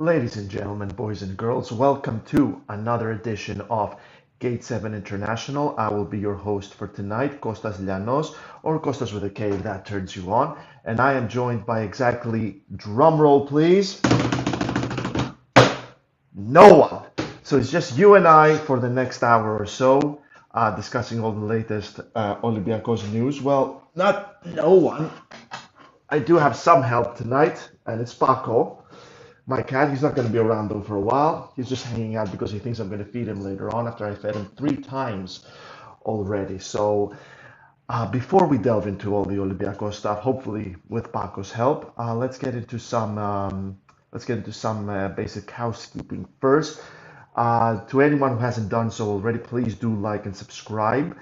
Ladies and gentlemen, boys and girls, welcome to another edition of Gate 7 International. I will be your host for tonight, Kostas Llanos, or Kostas with a K if that turns you on. And I am joined by exactly, drum roll please, no one. So it's just you and I for the next hour or so, discussing all the latest Olympiacos news. Well, not no one. I do have some help tonight, and it's Paco. My cat, he's not going to be around though for a while. He's just hanging out because he thinks I'm going to feed him later on after I fed him 3 times already. So before we delve into all the Olympiacos stuff, hopefully with Paco's help, let's get into some basic housekeeping first. To anyone who hasn't done so already, please do like and subscribe.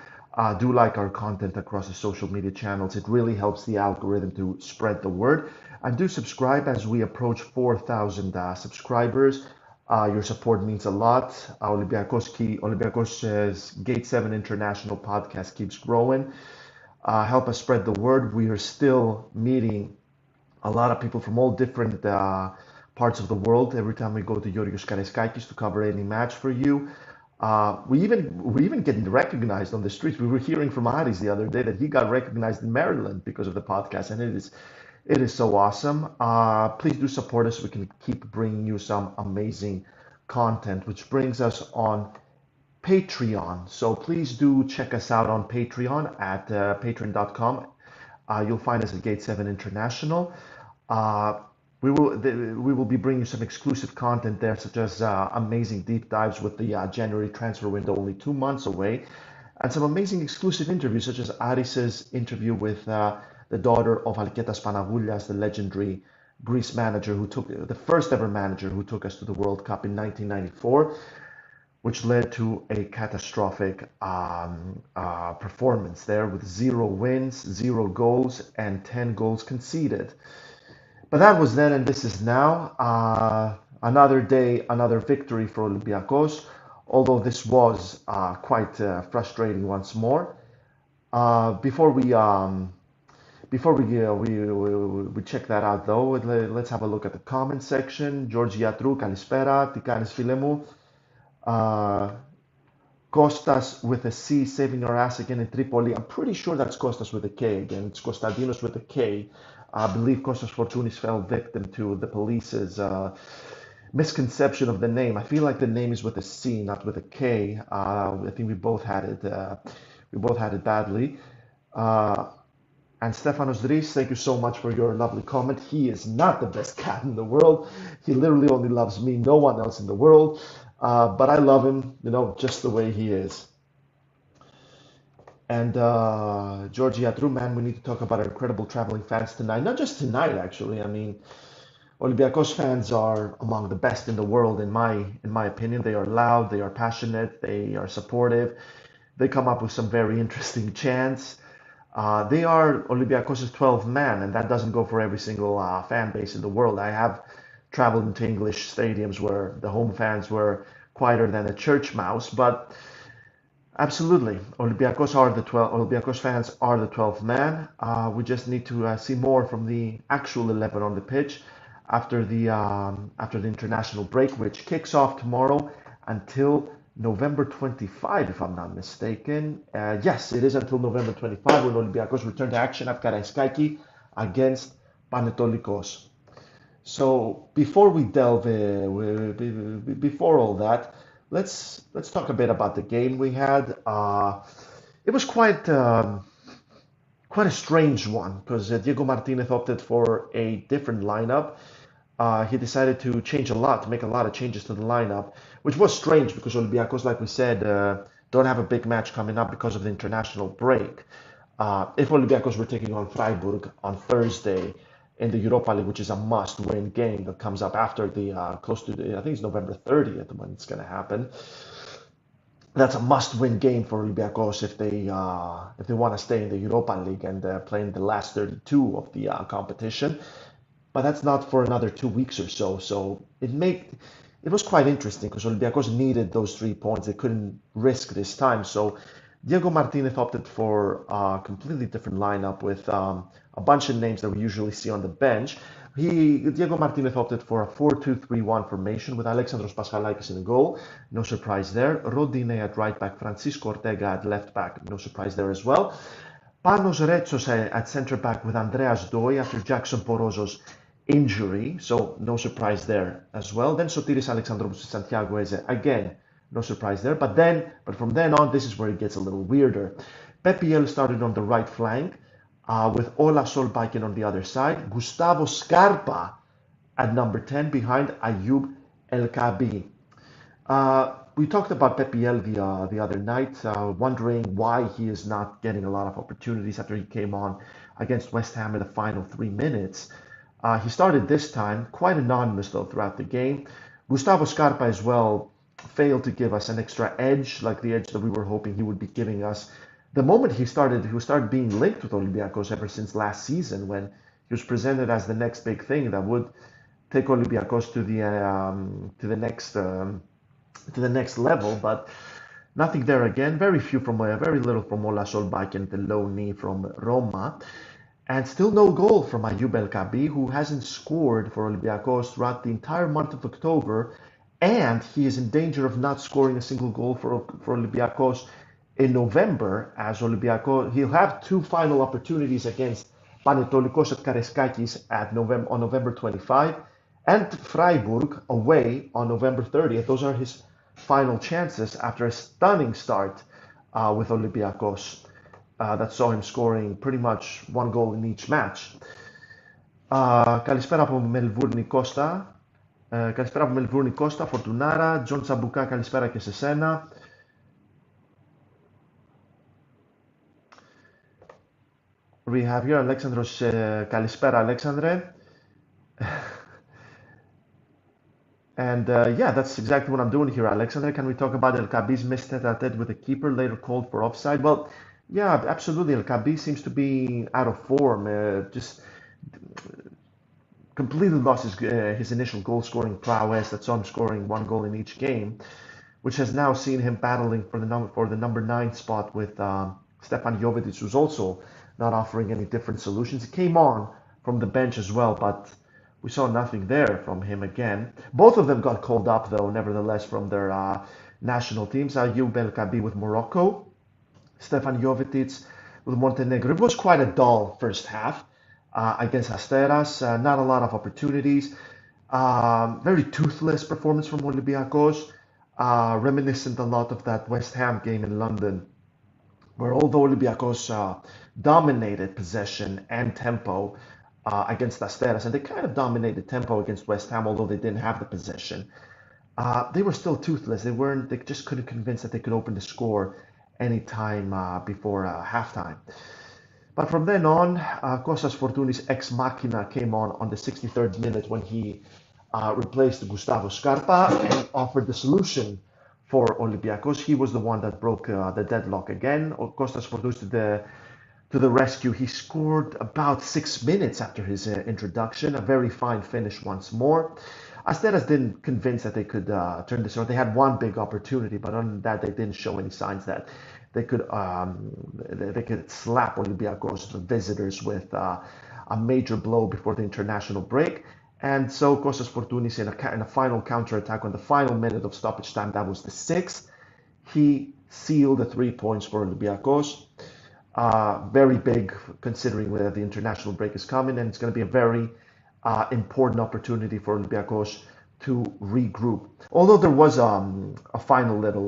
Do like our content across the social media channels. It really helps the algorithm to spread the word. And do subscribe as we approach 4,000 subscribers. Your support means a lot. Olympiakos' Gate 7 International podcast keeps growing. Help us spread the word. We are still meeting a lot of people from all different parts of the world. Every time we go to Giorgos Karaiskakis to cover any match for you. We're even getting recognized on the streets. We were hearing from Aris the other day that he got recognized in Maryland because of the podcast, and it is so awesome. Please do support us so we can keep bringing you some amazing content, which brings us on Patreon. So please do check us out on Patreon at patreon.com. You'll find us at Gate 7 International. We will be bringing you some exclusive content there, such as amazing deep dives with the January transfer window only 2 months away, and some amazing exclusive interviews, such as Aris's interview with the daughter of Alketas Panagoulias, the legendary Greece manager who took the first ever manager who took us to the World Cup in 1994, which led to a catastrophic performance there with 0 wins, 0 goals, and 10 goals conceded. But that was then, and this is now. Another day, another victory for Olympiacos, although this was quite frustrating once more. Before we check that out though, let's have a look at the comment section. George Yatrou, kalispera, τι κάνεις φίλε μου? Kostas with a C, saving our ass again in Tripoli. I'm pretty sure that's Kostas with a K again. It's Konstantinos with a K. I believe Kostas Fortounis fell victim to the police's misconception of the name. I feel like the name is with a C, not with a K. I think we both had it. We both had it badly. And Stefanos Dris, thank you so much for your lovely comment. He is not the best cat in the world. He literally only loves me, no one else in the world. But I love him, just the way he is. And George Yatrou, man, we need to talk about our incredible traveling fans tonight. Not just tonight, actually. I mean, Olympiacos fans are among the best in the world, in my opinion. They are loud, they are passionate, they are supportive. They come up with some very interesting chants. They are Olympiakos' 12th man, and that doesn't go for every single fan base in the world. I have traveled into English stadiums where the home fans were quieter than a church mouse, but absolutely, Olympiacos fans are the 12th man. We just need to see more from the actual 11 on the pitch after the international break, which kicks off tomorrow until November 25, if I'm not mistaken. Yes, it is until November 25 when Olympiacos return to action at Karaiskaki against Panetolikos. So before we delve before all that, let's talk a bit about the game we had. It was quite a strange one because Diego Martinez opted for a different lineup. He decided to make a lot of changes to the lineup, which was strange because Olympiacos, like we said, don't have a big match coming up because of the international break. If Olympiacos were taking on Freiburg on Thursday in the Europa League, which is a must-win game that comes up after the I think it's November 30th when it's going to happen. That's a must-win game for Olympiacos if they want to stay in the Europa League and play in the last 32 of the competition. But that's not for another 2 weeks or so. So it was quite interesting because Olympiacos needed those 3 points. They couldn't risk this time. So Diego Martinez opted for a completely different lineup with a bunch of names that we usually see on the bench. Diego Martinez opted for a 4-2-3-1 formation with Alexandros Paschalakis in the goal. No surprise there. Rodine at right back, Francisco Ortega at left back. No surprise there as well. Panos Retsos at centre back with Andreas Doi after Jackson Porozo's injury, so no surprise there as well. Then Sotiris Alexandropoulos Santiago Eze, again, no surprise there. But from then on, this is where it gets a little weirder. Pepiel started on the right flank with Ola Solbakken on the other side. Gustavo Scarpa at number 10 behind Ayoub El Kabi. We talked about Pepiel the other night, wondering why he is not getting a lot of opportunities after he came on against West Ham in the final 3 minutes. He started this time, quite anonymous though throughout the game. Gustavo Scarpa as well failed to give us an extra edge, like the edge that we were hoping he would be giving us. The moment he started being linked with Olympiacos ever since last season, when he was presented as the next big thing that would take Olympiacos to the next level, but nothing there again. Very little from Ola Solbakken, the low knee from Roma. And still no goal from Ayoub El Kabi, who hasn't scored for Olympiacos throughout the entire month of October, and he is in danger of not scoring a single goal for Olympiacos in November, as Olympiacos, he'll have two final opportunities against Panetolikos at Kareskakis on November 25, and Freiburg away on November 30th. Those are his final chances after a stunning start with Olympiacos. That saw him scoring pretty much one goal in each match. Καλησπέρα από Μελβούρνη Κώστα. Καλησπέρα από Μελβούρνη Κώστα, Φορτουνάρα. Τζον Τσαμπουκά, καλησπέρα και σε σένα. We have here Alexandros. Καλησπέρα, Alexandre. And yeah, that's exactly what I'm doing here, Alexandre. Can we talk about El Kabi's missed tete-a-tete with the keeper, later called for offside? Well, yeah, absolutely. El Kabi seems to be out of form. Just completely lost his initial goal-scoring prowess that saw him scoring one goal in each game, which has now seen him battling for the number 9 spot with Stefan Jovetic, who's also not offering any different solutions. He came on from the bench as well, but we saw nothing there from him again. Both of them got called up, though, nevertheless, from their national teams. Ayoub El Kabi with Morocco, Stefan Jovetic with Montenegro. It was quite a dull first half against Asteras. Not a lot of opportunities. Very toothless performance from Olympiacos, reminiscent a lot of that West Ham game in London, where although Olympiacos dominated possession and tempo against Asteras, and they kind of dominated tempo against West Ham, although they didn't have the possession, they were still toothless. They just couldn't convince that they could open the score any time before halftime. But from then on, Kostas Fortounis ex machina came on the 63rd minute when he replaced Gustavo Scarpa and offered the solution for Olympiacos. He was the one that broke the deadlock again. Kostas Fortounis to the rescue. He scored about 6 minutes after his introduction. A very fine finish once more. Asteras didn't convince that they could turn this around. They had one big opportunity, but other than that, they didn't show any signs that they could slap Olympiacos, the visitors, with a major blow before the international break. And so Kostas Fortounis, in a final counterattack on the final minute of stoppage time, that was the 6th, he sealed the 3 points for Olympiacos. Very big, considering where the international break is coming, and it's going to be a very important opportunity for Olympiacos to regroup. Although there was a final little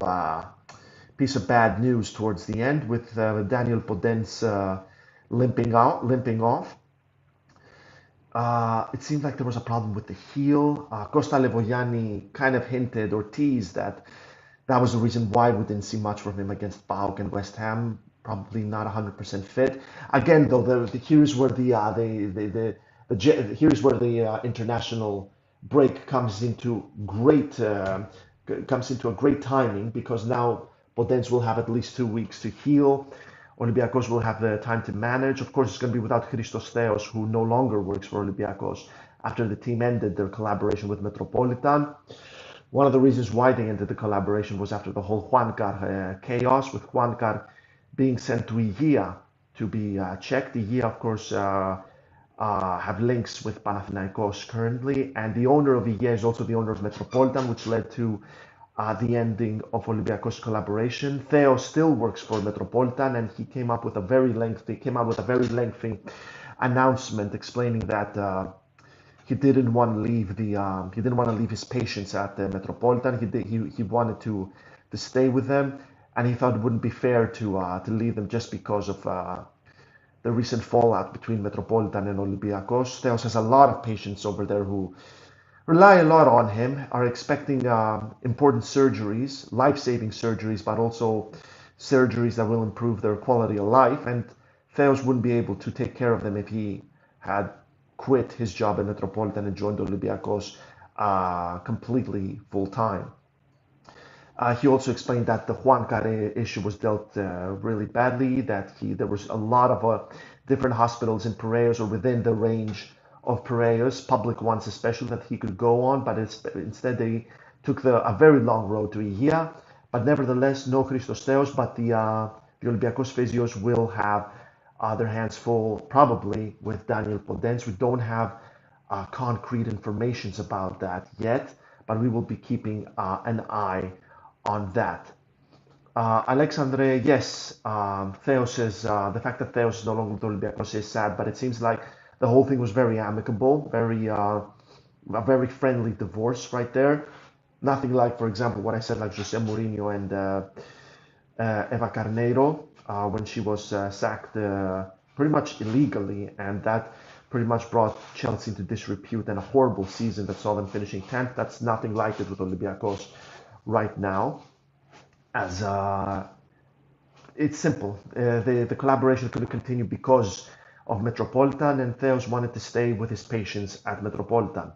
piece of bad news towards the end with Daniel Podence limping off. It seemed like there was a problem with the heel. Costa Levoyani kind of hinted or teased that was the reason why we didn't see much from him against PAOK and West Ham. Probably not 100% fit. Again, though, here's where the international break comes into a great timing, because now Podence will have at least 2 weeks to heal. Olympiacos will have the time to manage. Of course, it's going to be without Christos Theos, who no longer works for Olympiacos after the team ended their collaboration with Metropolitan. One of the reasons why they ended the collaboration was after the whole Juankar chaos, with Juankar being sent to Aegea to be checked. Aegea, of course, have links with Panathinaikos currently, and the owner of Aegea is also the owner of Metropolitan, which led to the ending of Olympiacos collaboration. Theo still works for Metropolitan, and he came out with a very lengthy announcement explaining that he didn't want to leave his patients at the Metropolitan. He wanted to stay with them, and he thought it wouldn't be fair to leave them just because of the recent fallout between Metropolitan and Olympiacos. Theos has a lot of patients over there who rely a lot on him, are expecting important surgeries, life-saving surgeries, but also surgeries that will improve their quality of life. And Theos wouldn't be able to take care of them if he had quit his job at Metropolitan and joined Olympiacos completely full-time. He also explained that the Juan Care issue was dealt really badly, that there was a lot of different hospitals in Piraeus or within the range of Piraeus, public ones especially, that he could go on, but instead they took a very long road to Aegea. But nevertheless, no Christos Theos, but the Olympiacos Physios will have their hands full probably with Daniel Podens. We don't have concrete information about that yet, but we will be keeping an eye on that. Alexandre, yes, Theos is the fact that Theos is no longer with Olympiacos is sad, but it seems like the whole thing was very amicable, a very friendly divorce right there. Nothing like, for example, what I said, like Jose Mourinho and Eva Carneiro when she was sacked pretty much illegally, and that pretty much brought Chelsea into disrepute and a horrible season that saw them finishing 10th. That's nothing like it with Olympiacos right now, as it's simple. The collaboration couldn't continue because of Metropolitan, and Theos wanted to stay with his patients at Metropolitan.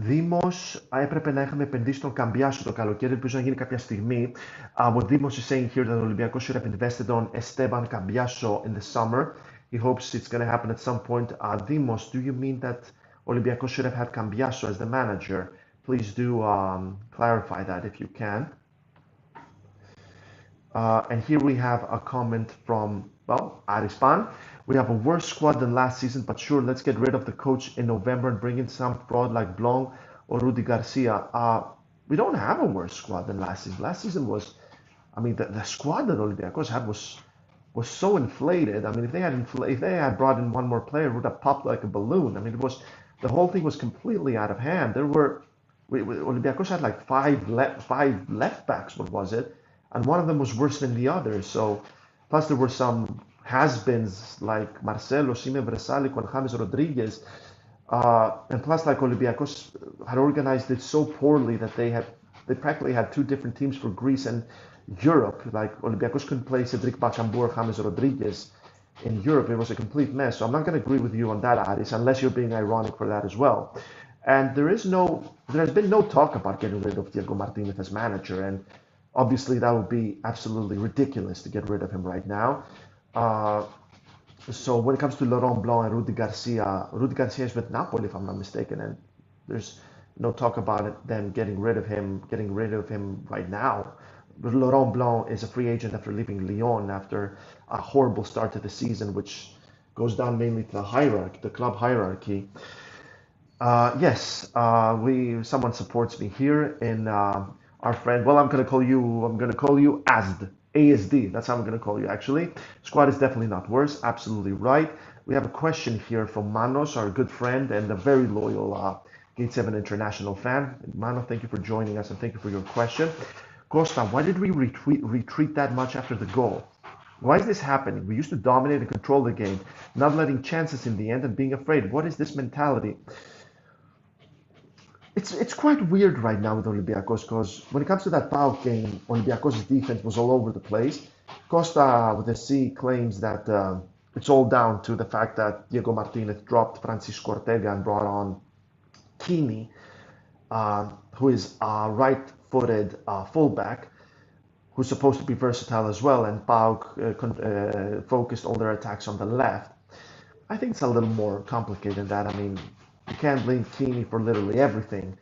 Δήμος, έπρεπε να είχαμε επενδύσει τον Καμπιάσο το καλοκαίρι, ελπίζω να γίνει κάποια στιγμή. What Demos is saying here that Olympiacos should have invested on Esteban Cambiaso in the summer. He hopes it's going to happen at some point. Demos, do you mean that Olympiacos should have had Cambiaso as the manager? Please do clarify that if you can. And here we have a comment from, well, Arispan. We have a worse squad than last season, but sure, let's get rid of the coach in November and bring in some fraud like Blanc or Rudy Garcia. We don't have a worse squad than last season. Last season was, I mean, the squad that Olympiacos had was so inflated. I mean, if they had brought in one more player, it would have popped like a balloon. I mean, the whole thing was completely out of hand. Olympiacos had like five left backs. What was it? And one of them was worse than the other. So, plus there were some has-beens like Marcelo, Sime Versalico, and James Rodriguez. And plus, like Olympiacos had organized it so poorly that they practically had two different teams for Greece and Europe. Like Olympiacos couldn't play Cedric Bakambu or James Rodriguez in Europe. It was a complete mess. So I'm not going to agree with you on that, Aris, unless you're being ironic for that as well. And there has been no talk about getting rid of Diego Martinez as manager. And obviously, that would be absolutely ridiculous to get rid of him right now. So when it comes to Laurent Blanc and Rudy Garcia is with Napoli, if I'm not mistaken, and there's no talk about them getting rid of him right now. But Laurent Blanc is a free agent after leaving Lyon after a horrible start to the season, which goes down mainly to the club hierarchy. Yes, someone supports me here in our friend. Well, I'm gonna call you ASD. That's how I'm gonna call you actually. Squad is definitely not worse. Absolutely right. We have a question here from Manos, our good friend and a very loyal Gate 7 international fan. Mano, thank you for joining us and thank you for your question. Costa, why did we retreat that much after the goal? Why is this happening? We used to dominate and control the game, not letting chances in the end and being afraid. What is this mentality? It's quite weird right now with Olympiacos because when it comes to that PAOK game, Olympiacos' defense was all over the place. Costa with a C claims that it's all down to the fact that Diego Martinez dropped Francisco Ortega and brought on Kini, who is a right-footed fullback, who's supposed to be versatile as well, and PAOK focused all their attacks on the left. I think it's a little more complicated than that. I mean, you can't blame Kini for literally everything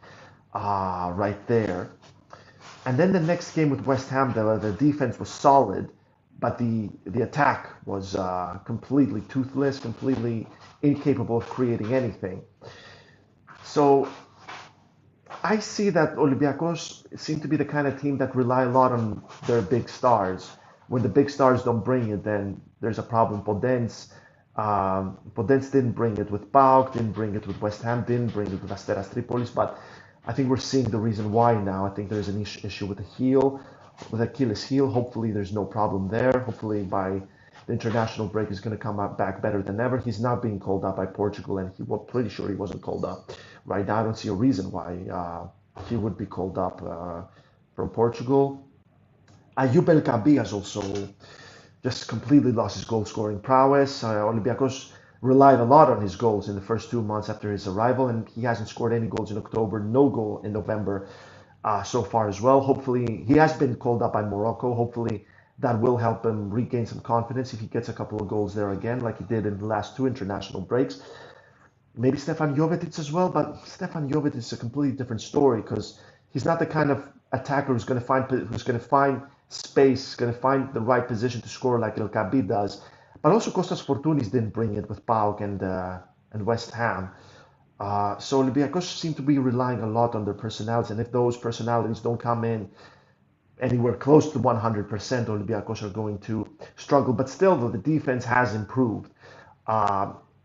right there. And then the next game with West Ham, the defense was solid, but the attack was completely toothless, completely incapable of creating anything. So I see that Olympiacos seem to be the kind of team that rely a lot on their big stars. When the big stars don't bring it, then there's a problem. Podence didn't bring it with PAOK, didn't bring it with West Ham, didn't bring it with Asteras Tripolis, but I think we're seeing the reason why now. I think there's an issue with the heel, with Achilles heel. Hopefully there's no problem there. Hopefully by the international break is going to come back better than ever. He's not being called up by Portugal, and was pretty sure he wasn't called up. Right now, I don't see a reason why he would be called up from Portugal. Ayoub El Kabi has also just completely lost his goal scoring prowess. Olympiacos relied a lot on his goals in the first 2 months after his arrival, and he hasn't scored any goals in October, no goal in November so far as well. Hopefully, he has been called up by Morocco. Hopefully, that will help him regain some confidence if he gets a couple of goals there again, like he did in the last two international breaks. Maybe Stefan Jovetic as well, but Stefan Jovetic is a completely different story because he's not the kind of attacker who's going to find space, going to find the right position to score like El Kabi does. But also Kostas Fortounis didn't bring it with PAOK and West Ham. So Olympiacos seem to be relying a lot on their personalities, and if those personalities don't come in anywhere close to 100%, Olympiacos are going to struggle. But still, though, the defense has improved.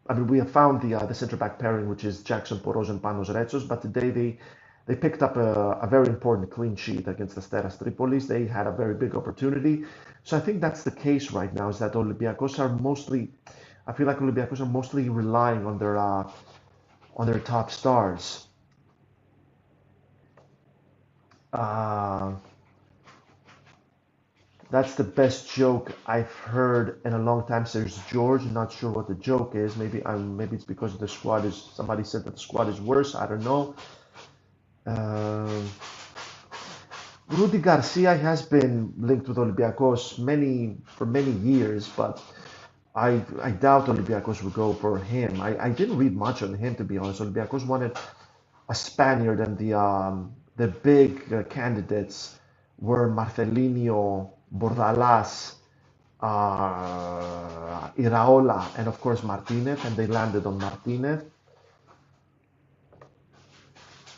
I mean, we have found the center back pairing, which is Jackson Poros and Panos Retsos, but today they picked up a very important clean sheet against Asteras Tripolis. They had a very big opportunity. So I think that's the case right now, is that Olympiacos are mostly, I feel like Olympiacos are mostly relying on their top stars. Uh, That's the best joke I've heard in a long time, says George. Not sure what the joke is. Maybe it's because the squad is. Somebody said that the squad is worse. I don't know. Um, Rudy Garcia has been linked with Olympiacos for many years, but I doubt Olympiacos would go for him. I didn't read much on him, to be honest. Olympiacos wanted a Spaniard, and the big candidates were Marcelinho, Bordalas, Iraola, and of course Martinez, and they landed on Martinez.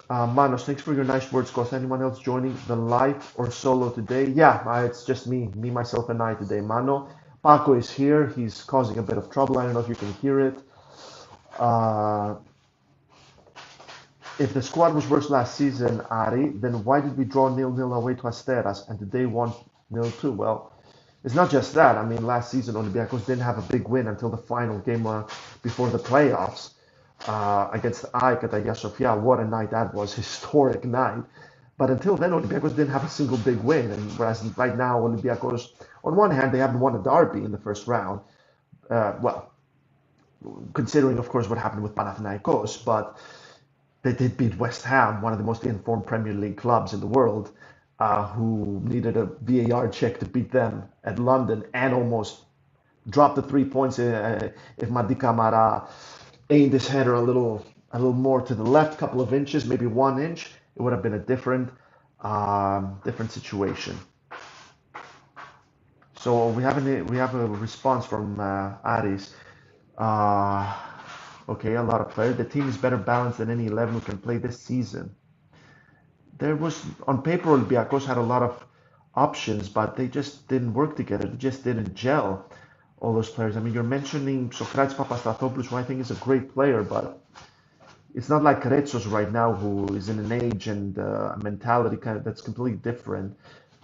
Manos, thanks for your nice words, Costa. Anyone else joining the live or solo today? Yeah, it's just me, myself, and I today. Mano, Paco is here. He's causing a bit of trouble. I don't know if you can hear it. Uh, if the squad was worse last season, Ari, then why did we draw 0-0 away to Asteras and today 1-0 Well, it's not just that. I mean, last season Olympiacos didn't have a big win until the final game before the playoffs against AEK at Hagia Sophia. What a night that was! Historic night. But until then, Olympiacos didn't have a single big win. And whereas right now, Olympiacos, on one hand, they haven't won a derby in the first round. Well, considering, of course, what happened with Panathinaikos, but they did beat West Ham, one of the most informed Premier League clubs in the world, who needed a VAR check to beat them at London and almost dropped the 3 points if Madi Camara aimed his header a little more to the left, couple of inches, maybe 1 inch. It would have been a different situation. So we have a response from Aris. Okay, a lot of players. The team is better balanced than any 11 who can play this season. There was, on paper, Olympiacos had a lot of options, but they just didn't work together. They just didn't gel, all those players. I mean, you're mentioning Sokratis Papastathopoulos, who I think is a great player, but it's not like Retsos right now, who is in an age and a mentality that's completely different.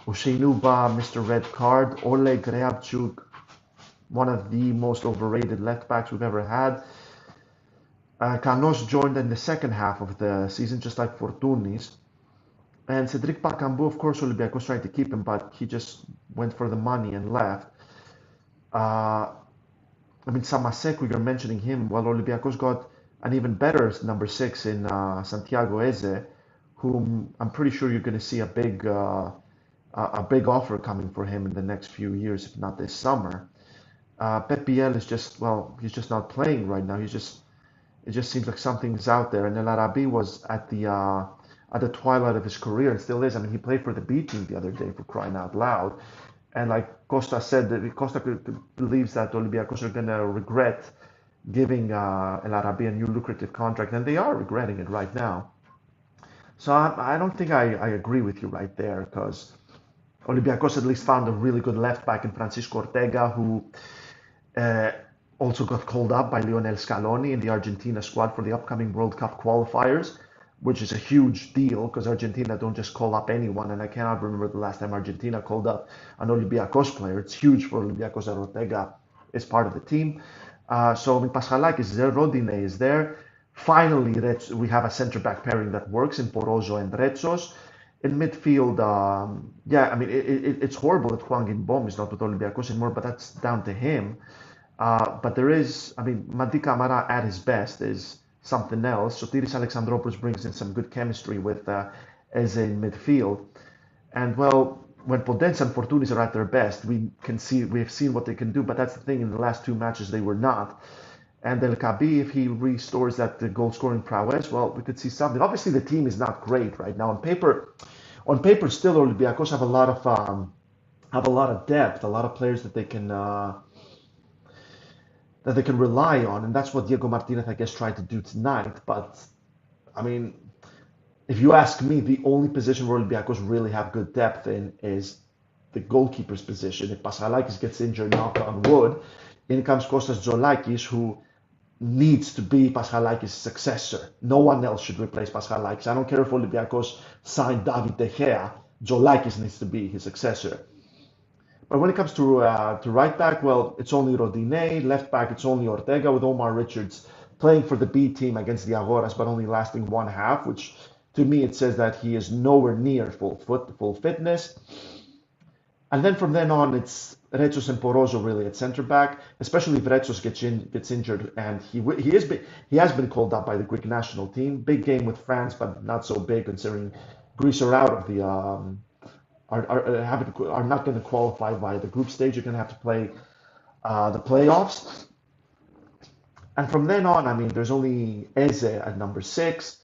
Oseinuba, Mr. Red Card, Oleg Reabchuk, one of the most overrated left backs we've ever had. Canos joined in the second half of the season, just like Fortounis. And Cedric Bakambu, of course, Olympiacos tried to keep him, but he just went for the money and left. I mean, Samaseku, you're mentioning him. Well, Olympiacos got an even better number 6 in Santiago Eze, whom I'm pretty sure you're going to see a big offer coming for him in the next few years, if not this summer. Pepiel is he's just not playing right now. It just seems like something's out there. And El Arabi was at at the twilight of his career and still is. I mean, he played for the B team the other day, for crying out loud. And like Costa said, that Costa believes that Olympiacos are going to regret giving El Arabi a new lucrative contract, and they are regretting it right now. So I don't think I agree with you right there, because Olympiacos at least found a really good left back in Francisco Ortega, who uh, also got called up by Lionel Scaloni in the Argentina squad for the upcoming World Cup qualifiers, which is a huge deal because Argentina don't just call up anyone, and I cannot remember the last time Argentina called up an Olympiacos player. It's huge for Olympiacos that Ortega is part of the team. So I mean, Paschalakis is there, Rodine is there. Finally, we have a center back pairing that works in Porozo and Retsos. In midfield, yeah, I mean, it's horrible that Juan Guinbom is not with Olympiacos anymore, but that's down to him. But there is, I mean, Madi Camara at his best is something else. Sotiris Alexandropoulos brings in some good chemistry with Eze in midfield. And well, when Podence and Fortounis are at their best, we've seen what they can do, but that's the thing, in the last two matches they were not. And El Kabi, if he restores that goal scoring prowess, well, we could see something. Obviously, the team is not great right now. On paper, still Olympiacos have a lot of depth, a lot of players that they can rely on, and that's what Diego Martinez, I guess, tried to do tonight. But I mean, if you ask me, the only position where Olympiacos really have good depth in is the goalkeeper's position. If Paschalakis gets injured, knock on wood, in comes Kostas Zoulakis, who needs to be Paschalakis' successor. No one else should replace Paschalakis. I don't care if Olympiacos signed David De Gea, Zoulakis needs to be his successor. But when it comes to right back, well, it's only Rodine. Left back, it's only Ortega, with Omar Richards playing for the B team against the Agoras, but only lasting one half, which to me it says that he is nowhere near full fitness. And then from then on, it's Retsos and Porozo really at center back, especially if Retsos gets injured, and he has been called up by the Greek national team. Big game with France, but not so big considering Greece are out of the are not going to qualify via the group stage. You're going to have to play the playoffs. And from then on, I mean, there's only Eze at number 6,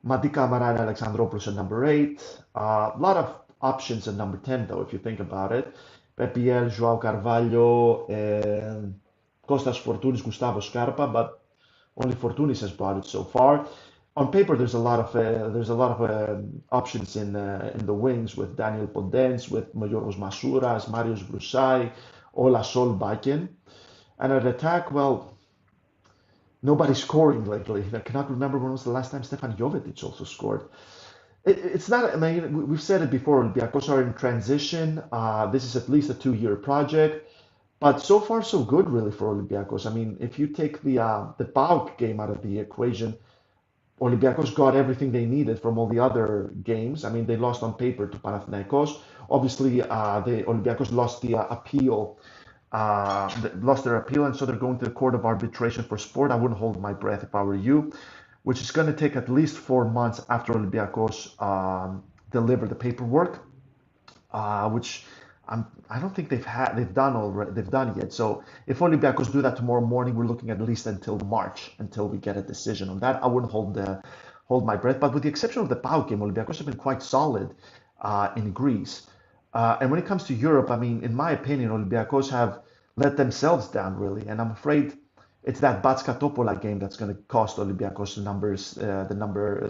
Madi Camara and Alexandropoulos at number 8. A lot of options at number 10, though, if you think about it. Pepiel, João Carvalho, Kostas Fortounis, Gustavo Scarpa, but only Fortounis has brought it so far. On paper, there's a lot of options in the wings with Daniel Podence, with Giorgos Masouras, Marios Brousai, Ola Solbakken. And at attack, well, nobody's scoring lately. I cannot remember when was the last time Stefan Jovetic also scored. It's not, I mean, we've said it before, Olympiacos are in transition. This is at least a 2-year project. But so far, so good, really, for Olympiacos. I mean, if you take the PAOK game out of the equation, Olympiacos got everything they needed from all the other games. I mean, they lost on paper to Panathinaikos. Obviously, the Olympiacos lost the appeal, lost their appeal, and so they're going to the Court of Arbitration for Sport. I wouldn't hold my breath if I were you, which is going to take at least 4 months after Olympiacos deliver the paperwork, which I don't think they've done yet. So if Olympiacos do that tomorrow morning, we're looking at least until March until we get a decision on that. I wouldn't hold my breath. But with the exception of the PAOK game, Olympiacos have been quite solid in Greece. And when it comes to Europe, I mean, in my opinion, Olympiacos have let themselves down really, and I'm afraid it's that Batska Topola game that's going to cost Olympiacos the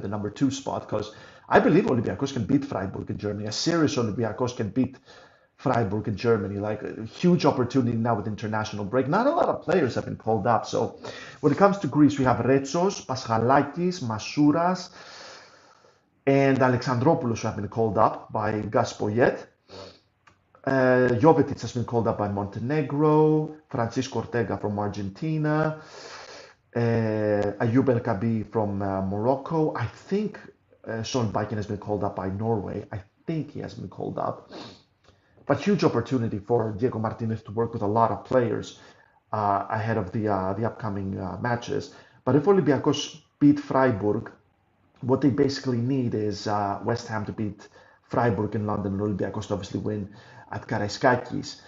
number 2 spot, because I believe Olympiacos can beat Freiburg in Germany. A serious Olympiacos can beat Freiburg in Germany, like a huge opportunity now with international break. Not a lot of players have been called up. So when it comes to Greece, we have Retsos, Paschalakis, Masouras, and Alexandropoulos who have been called up by Gaspoyet. Jovetic has been called up by Montenegro, Francisco Ortega from Argentina, Ayoub El Kabi from Morocco. I think Solbakken has been called up by Norway. I think he has been called up. But huge opportunity for Diego Martinez to work with a lot of players ahead of the upcoming matches. But if Olympiacos beat Freiburg, what they basically need is West Ham to beat Freiburg in London and Olympiacos to obviously win at Karaiskakis.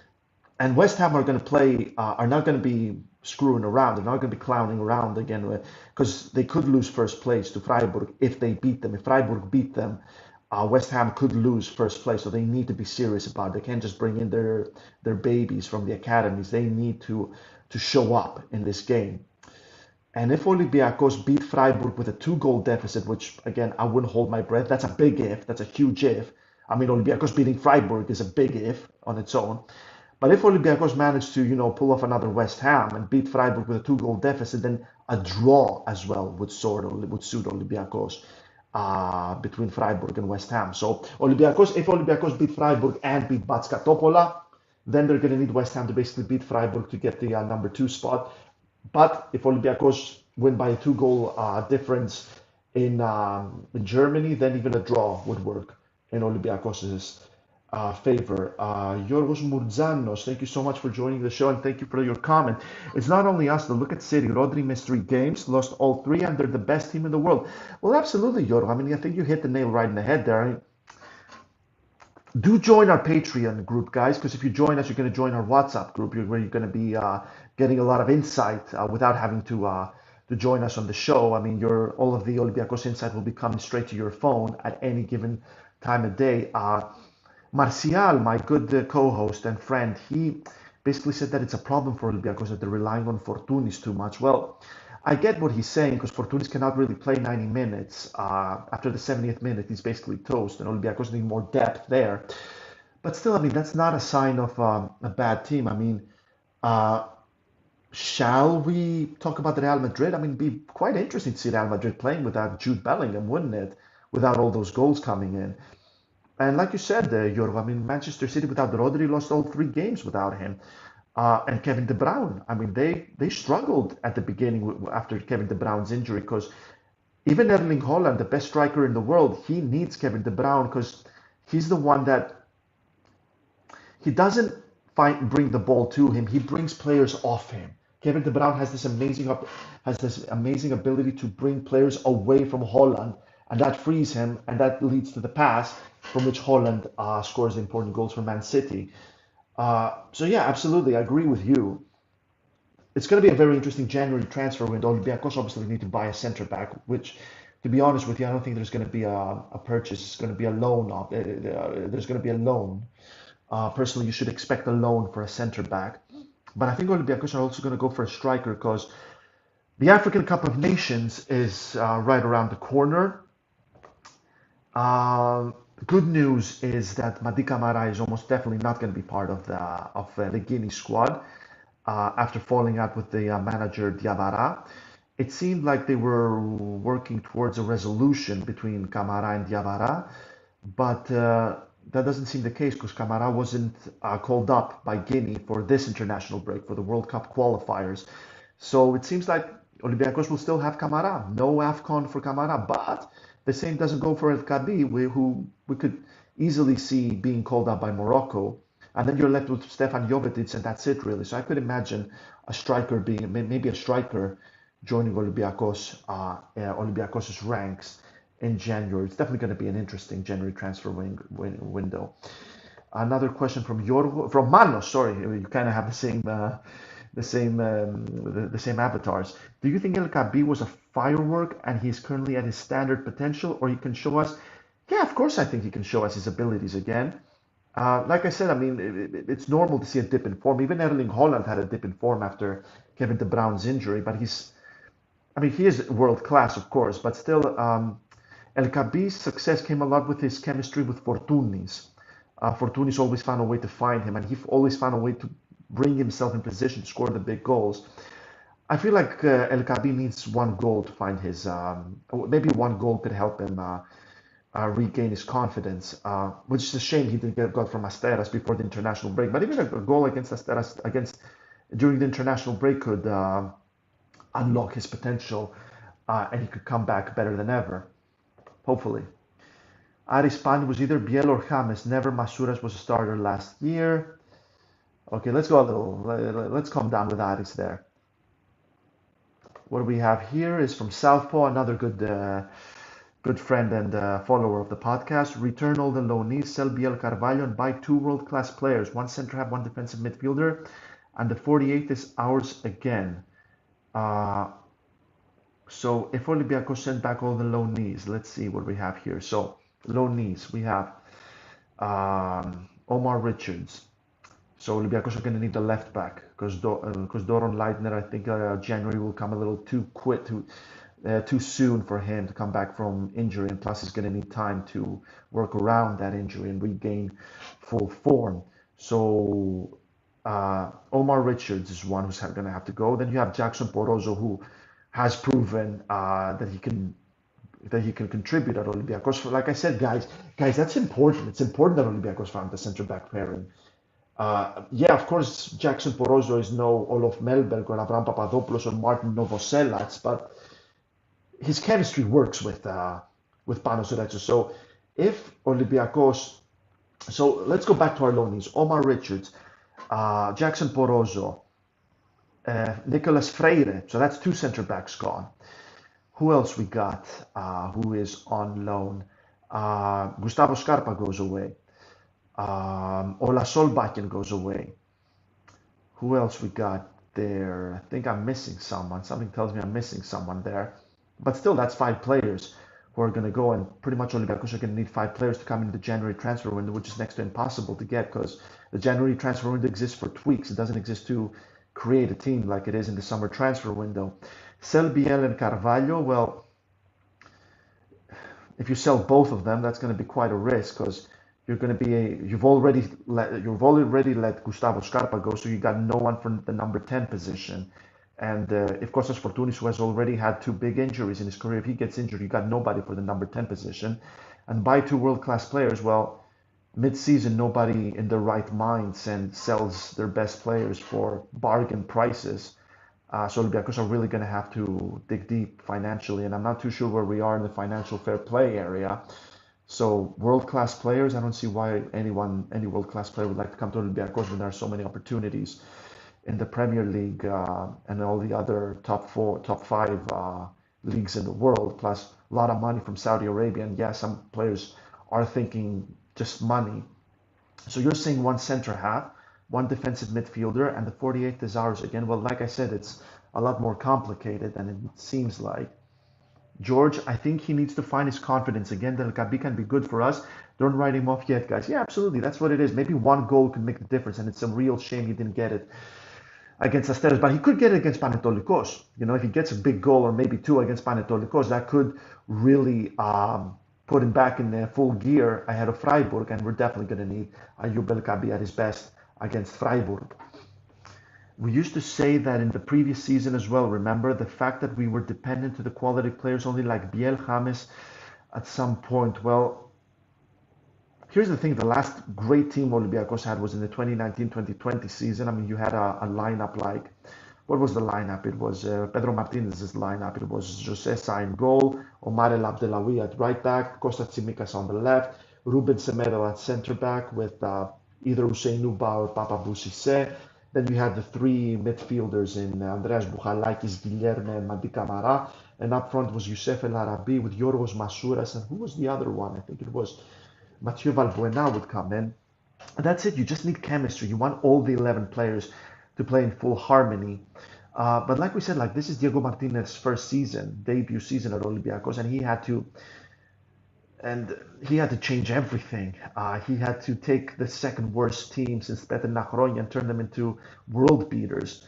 And West Ham are going to play, are not going to be screwing around. They're not going to be clowning around again because they could lose first place to Freiburg if they beat them. If Freiburg beat them, West Ham could lose first place. So they need to be serious about it. They can't just bring in their babies from the academies. They need to show up in this game. And if Olympiacos beat Freiburg with a 2-goal deficit, which again, I wouldn't hold my breath. That's a big if. That's a huge if. I mean, Olympiacos beating Freiburg is a big if on its own. But if Olympiacos managed to, pull off another West Ham and beat Freiburg with a 2-goal deficit, then a draw as well would suit Olympiacos between Freiburg and West Ham. So if Olympiacos beat Freiburg and beat Batska Topola, then they're going to need West Ham to basically beat Freiburg to get the number 2 spot. But if Olympiacos win by a 2-goal difference in Germany, then even a draw would work in Olympiacos' favor. Yorgos Murzanos, thank you so much for joining the show and thank you for your comment. It's not only us, though. Look at City. Rodri missed 3 games, lost all 3, and they're the best team in the world. Well, absolutely, Yorgos. I mean, I think you hit the nail right in the head there. I mean, do join our Patreon group, guys, because if you join us, you're going to join our WhatsApp group where you're going to be getting a lot of insight without having to join us on the show. I mean, all of the Olympiacos insight will be coming straight to your phone at any given time of day. Marcial, my good co-host and friend, he basically said that it's a problem for Olympiacos that they're relying on Fortounis too much. Well, I get what he's saying because Fortounis cannot really play 90 minutes. After the 70th minute, he's basically toast, and Olympiacos need more depth there. But still, I mean, that's not a sign of a bad team. I mean, shall we talk about Real Madrid? I mean, it'd be quite interesting to see Real Madrid playing without Jude Bellingham, wouldn't it? Without all those goals coming in. And like you said, Yorgo, I mean, Manchester City without Rodri lost all 3 games without him. And Kevin De Bruyne, I mean, they struggled at the beginning after Kevin De Bruyne's injury because even Erling Haaland, the best striker in the world, he needs Kevin De Bruyne because he's the one that he doesn't bring the ball to him. He brings players off him. Kevin De Bruyne has this amazing ability to bring players away from Haaland, and that frees him, and that leads to the pass from which Haaland scores important goals for Man City. So yeah, absolutely, I agree with you. It's going to be a very interesting January transfer window. Olympiacos obviously need to buy a centre back, which, to be honest with you, I don't think there's going to be a purchase. It's going to be a loan. There's going to be a loan. Personally, you should expect a loan for a centre back. But I think Olympiacos are also going to go for a striker because the African Cup of Nations is right around the corner. Good news is that Madi Camara is almost definitely not going to be part of the Guinea squad after falling out with the manager Diawara. It seemed like they were working towards a resolution between Camara and Diawara, but that doesn't seem the case because Camara wasn't called up by Guinea for this international break for the World Cup qualifiers. So it seems like Olympiacos will still have Camara. No AFCON for Camara, but the same doesn't go for El Kabi, who we could easily see being called up by Morocco. And then you're left with Stefan Jovetic, and that's it, really. So I could imagine a striker maybe a striker joining Olympiacos' ranks in January. It's definitely going to be an interesting January transfer window. Another question from Manos. Sorry, you kind of have the same avatars. Do you think El Kabi was a firework and he's currently at his standard potential, or he can show us? Yeah, of course I think he can show us his abilities again. Like I said, I mean, it's normal to see a dip in form. Even Erling Haaland had a dip in form after Kevin De Bruyne's injury, but he is world class, of course, but still, El Kabi's success came a lot with his chemistry with Fortounis. Fortounis always found a way to find him, and he always found a way to bring himself in position to score the big goals. I feel like El Kabi needs 1 goal to find his, maybe 1 goal could help him regain his confidence, which is a shame he didn't get from Asteras before the international break. But even a goal against Asteras during the international break could unlock his potential, and he could come back better than ever, hopefully. Aris Pan was either Biel or James. Never Masuras was a starter last year. Okay, let's calm down with Aris there. What we have here is from Southpaw, another good good friend and follower of the podcast. Return all the loanees, sell BL Carvalho, and buy two world-class players, one center half, one defensive midfielder, and the 48th is ours again. Uh, so if Olympiacos send back all the loanees, let's see what we have here. So loanees, we have Omar Richards. So Olympiacos are going to need the left back because Doron Leitner, I think January will come a little too soon for him to come back from injury, and plus he's going to need time to work around that injury and regain full form. So Omar Richards is one who's going to have to go. Then you have Jackson Porozo, who has proven that he can contribute at Olympiacos. Like I said, guys, that's important. It's important that Olympiacos found the center back pairing. Yeah, of course, Jackson Porozo is no Olof Mellberg or Avram Papadopoulos or Martin Novoselac, but his chemistry works with Panos Retsos. So if Olympiacos, so let's go back to our loanees: Omar Richards, Jackson Porozo, Nicolas Freire. So that's two center backs gone. Who else we got? Who is on loan? Gustavo Scarpa goes away. Ola Solbakken goes away. Who else we got there? I think I'm missing someone. Something tells me I'm missing someone there. But still, that's five players who are going to go, and pretty much Olympiacos are going to need five players to come into the January transfer window, which is next to impossible to get because the January transfer window exists for tweaks. It doesn't exist to create a team like it is in the summer transfer window. Sell Biel and Carvalho, well, if you sell both of them, that's going to be quite a risk because you've already let Gustavo Scarpa go, so you got no one for the number 10 position. And if Kostas Fortounis, who has already had two big injuries in his career, if he gets injured, you got nobody for the number 10 position. And buy two world-class players, well, mid-season, nobody in their right mind sells their best players for bargain prices. So Olympiacos are really going to have to dig deep financially, and I'm not too sure where we are in the financial fair play area. So world-class players, I don't see why any world-class player would like to come to Olympiacos when there are so many opportunities in the Premier League and all the other top five leagues in the world, plus a lot of money from Saudi Arabia. And yeah, some players are thinking just money. So you're saying one center half, one defensive midfielder, and the 48th is ours again. Well, like I said, it's a lot more complicated than it seems like. George, I think he needs to find his confidence again. Del Cabi can be good for us. Don't write him off yet, guys. Yeah, absolutely. That's what it is. Maybe one goal can make the difference, and it's a real shame he didn't get it against Asteras, but he could get it against Panetolikos. You know, if he gets a big goal or maybe two against Panetolikos, that could really put him back in full gear ahead of Freiburg, and we're definitely going to need Ayoub El Kabi at his best against Freiburg. We used to say that in the previous season as well, remember, the fact that we were dependent to the quality players only like Biel, James at some point. Well, here's the thing, the last great team Olympiacos had was in the 2019-2020 season. I mean, you had a lineup like, what was the lineup? It was Pedro Martinez's lineup. It was José Sá in goal, Omar El Abdelawi at right back, Costa Tsimikas on the left, Ruben Semedo at center back with either Hussein Nuba or Papa Boussissé. Then you had the three midfielders in Andreas Bouchalakis, Guilherme, and Madi Camara. And up front was Youssef El Arabi with Yorgos Masouras. And who was the other one? I think it was Mathieu Valbuena would come in. And that's it. You just need chemistry. You want all the 11 players to play in full harmony. But like we said, like this is Diego Martinez's first season, debut season at Olympiacos, and he had to change everything. He had to take the second worst team since Peter Nachroy and turn them into world beaters.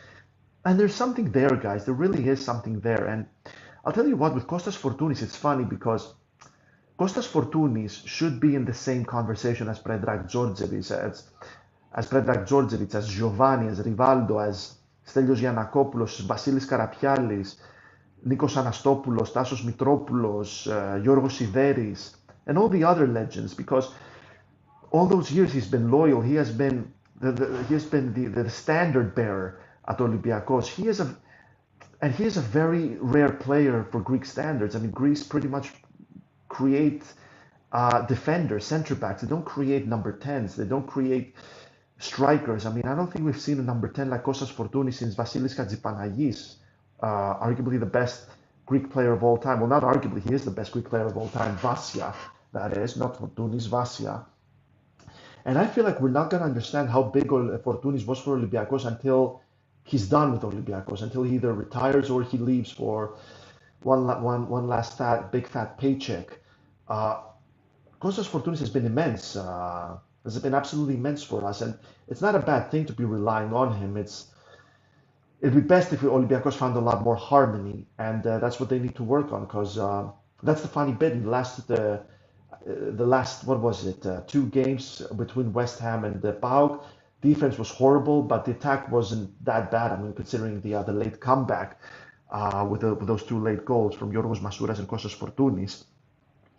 And there's something there, guys. There really is something there. And I'll tell you what, with Kostas Fortounis, it's funny because Kostas Fortounis should be in the same conversation as Predrag Djordjevic, as Giovanni, as Rivaldo, as Stelios Giannakopoulos, Vasilis Karapialis, Nikos Anastopoulos, Tassos Mitropoulos, Yorgos Sideris, and all the other legends, because all those years he's been loyal. He has been the standard bearer at Olympiacos. He is a very rare player for Greek standards. I mean, Greece pretty much create defenders, center backs. They don't create number 10s. They don't create strikers. I mean, I don't think we've seen a number 10 like Kostas Fortounis since Vasilis Katsipanagis, arguably the best Greek player of all time. Well, not arguably, he is the best Greek player of all time. Vasia, that is, not Fortounis, Vasia. And I feel like we're not going to understand how big Fortounis was for Olympiacos until he's done with Olympiacos, until he either retires or he leaves for one last big fat paycheck. Uh, Kostas Fortounis has been immense. Has been absolutely immense for us, and it's not a bad thing to be relying on him. It'd be best if Olympiacos found a lot more harmony, and that's what they need to work on. Because that's the funny bit. In the last what was it? 2 games between West Ham and PAOK, defense was horrible, but the attack wasn't that bad. I mean, considering the late comeback with those 2 late goals from Yorgos Masouras and Kostas Fortounis,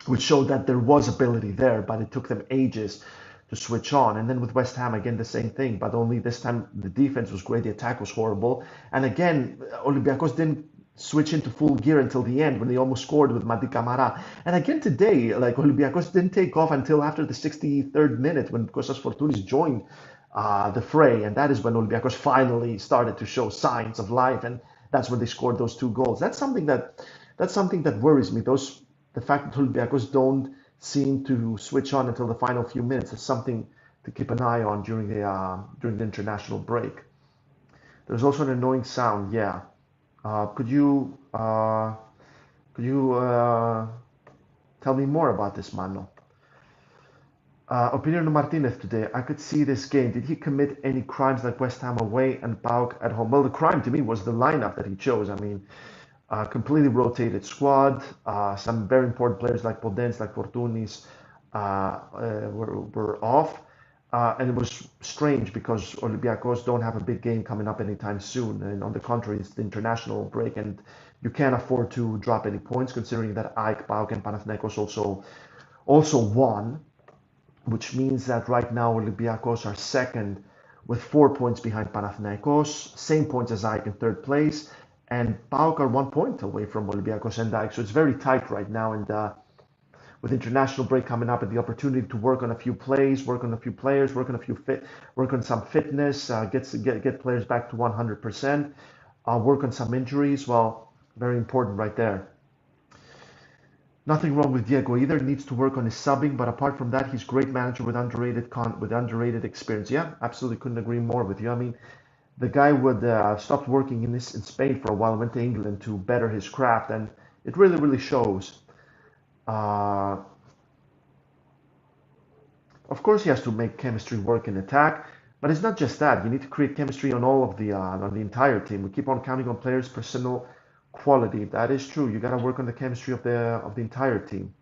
which showed that there was ability there, but it took them ages to switch on. And then with West Ham, again, the same thing, but only this time the defense was great, the attack was horrible. And again, Olympiacos didn't switch into full gear until the end when they almost scored with Madi Camara. And again today, like Olympiacos didn't take off until after the 63rd minute when Kostas Fortounis joined the fray. And that is when Olympiacos finally started to show signs of life. And that's when they scored those 2 goals. That's something that worries me. The fact that Olympiacos don't seem to switch on until the final few minutes is something to keep an eye on during the international break. There's also an annoying sound. Yeah, could you tell me more about this, Mano? Opinion on Martinez today. I could see this game. Did he commit any crimes like West Ham away and PAOK at home? Well, the crime to me was the lineup that he chose. I mean, completely rotated squad. Some very important players like Podence, like Fortounis were off. And it was strange because Olympiacos don't have a big game coming up anytime soon. And on the contrary, it's the international break, and you can't afford to drop any points considering that AEK, PAOK, and Panathinaikos also won, which means that right now Olympiacos are second with 4 points behind Panathinaikos, same points as AEK in third place, and PAOK are 1 point away from Olympiacos and AEK. So it's very tight right now, and with international break coming up and the opportunity to work on a few plays, work on a few players, work on some fitness, get players back to 100%, work on some injuries. Well, very important right there. Nothing wrong with Diego either. Needs to work on his subbing, but apart from that, he's a great manager with underrated experience. Yeah, absolutely couldn't agree more with you. I mean, the guy would stopped working in Spain for a while, went to England to better his craft, and it really, really shows. Of course, he has to make chemistry work in attack, but it's not just that. You need to create chemistry on all of on the entire team. We keep on counting on players' personal quality. That is true. You got to work on the chemistry of the entire team.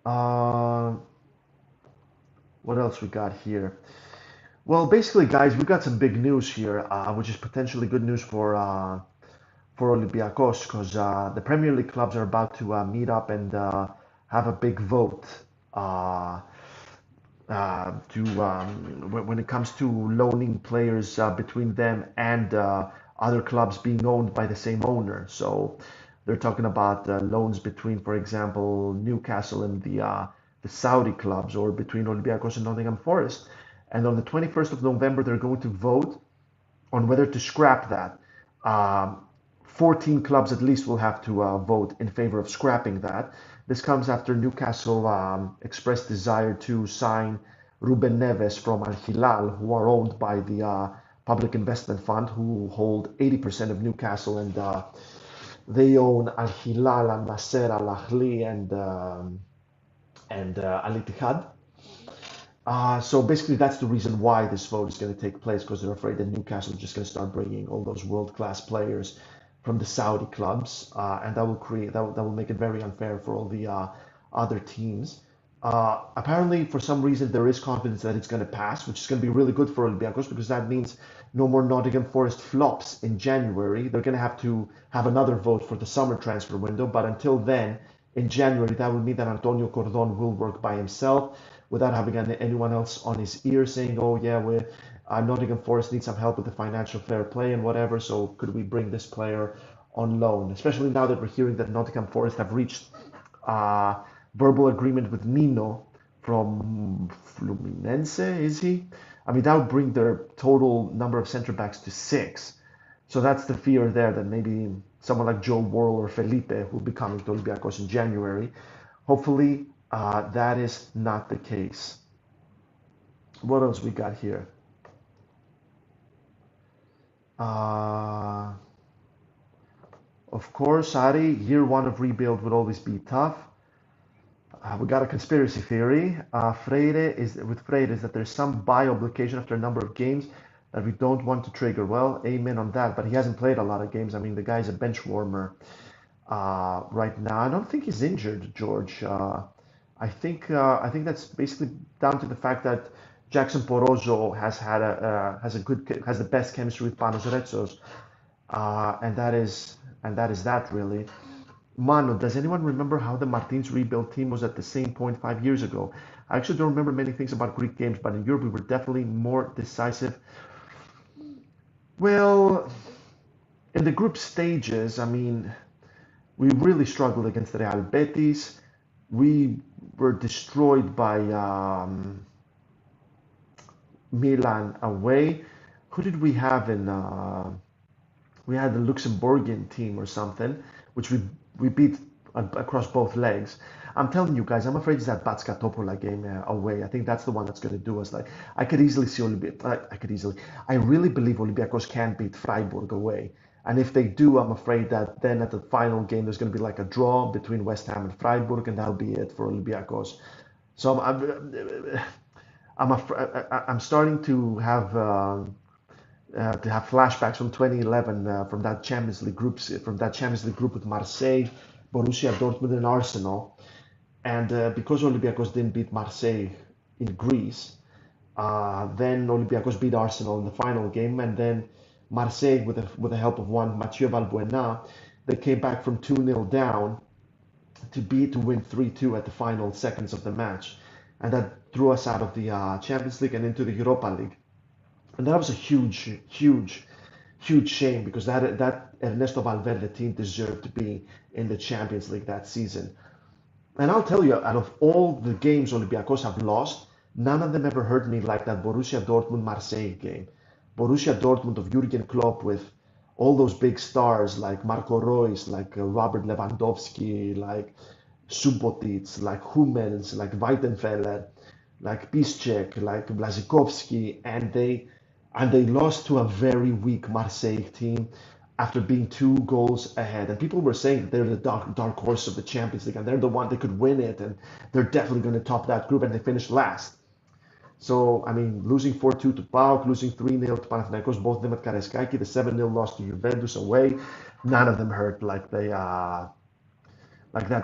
What else we got here? Well, basically, guys, we got some big news here, which is potentially good news for Olympiacos, because the Premier League clubs are about to meet up and have a big vote when it comes to loaning players between them and other clubs being owned by the same owner. So they're talking about loans between, for example, Newcastle and the Saudi clubs, or between Olympiacos and Nottingham Forest. And on the 21st of November, they're going to vote on whether to scrap that. 14 clubs at least will have to vote in favor of scrapping that. This comes after Newcastle expressed desire to sign Ruben Neves from Al Hilal, who are owned by the Public Investment Fund, who hold 80% of Newcastle, and they own Al Hilal, Al Nasser, Al Ahly, and Al Ittihad. So basically, that's the reason why this vote is going to take place, because they're afraid that Newcastle is just going to start bringing all those world-class players from the Saudi clubs, and that will make it very unfair for all the other teams. Apparently, for some reason, there is confidence that it's going to pass, which is going to be really good for Olympiacos, because that means no more Nottingham Forest flops in January. They're going to have another vote for the summer transfer window, but until then, in January, that will mean that Antonio Cordon will work by himself without having anyone else on his ear saying, "Oh yeah, Nottingham Forest needs some help with the financial fair play and whatever, so could we bring this player on loan?" Especially now that we're hearing that Nottingham Forest have reached verbal agreement with Nino from Fluminense, is he? I mean, that would bring their total number of center backs to 6. So that's the fear there, that maybe someone like Joe Worrell or Felipe, who will be coming to Olympiacos in January. Hopefully, that is not the case. What else we got here? Uh, of course, Ari, year one of rebuild would always be tough. We got a conspiracy theory. Freire is that there's some buy obligation after a number of games that we don't want to trigger. Well, amen on that. But he hasn't played a lot of games. I mean, the guy's a bench warmer right now. I don't think he's injured, George. I think that's basically down to the fact that Jackson Porozo has the best chemistry with Panos Retsos, and that is that really. Mano, does anyone remember how the Martins rebuild team was at the same point 5 years ago? I actually don't remember many things about Greek games, but in Europe we were definitely more decisive. Well, in the group stages, I mean, we really struggled against Real Betis. We were destroyed by Milan away. Who did we have in? We had the Luxembourgian team or something, which we beat across both legs. I'm telling you guys, I'm afraid it's that Batska Topola game away. I think that's the one that's going to do us. Like, I could easily see I really believe Olympiacos can beat Freiburg away. And if they do, I'm afraid that then at the final game, there's going to be like a draw between West Ham and Freiburg, and that'll be it for Olympiacos. So I'm starting to have flashbacks from 2011 from that Champions League group with Marseille, Borussia Dortmund, and Arsenal. And because Olympiacos didn't beat Marseille in Greece, then Olympiacos beat Arsenal in the final game, and then Marseille, with the help of one Mathieu Valbuena, they came back from 2-0 down to win 3-2 at the final seconds of the match, and that threw us out of the Champions League and into the Europa League. And that was a huge shame because that Ernesto Valverde team deserved to be in the Champions League that season. And I'll tell you, out of all the games Olympiacos have lost, none of them ever hurt me like that Borussia Dortmund-Marseille game. Borussia Dortmund of Jurgen Klopp with all those big stars like Marco Reus, like Robert Lewandowski, like Subotic, like Hummels, like Weidenfeller, like Piszczek, like Blaszczykowski, and they lost to a very weak Marseille team after being 2 goals ahead. And people were saying that they're the dark horse of the Champions League and they're the one that could win it and they're definitely going to top that group, and they finished last. So, I mean, losing 4-2 to PAOK, losing 3-0 to Panathinaikos, both of them at Karaiskaki, the 7-0 loss to Juventus away, none of them hurt like that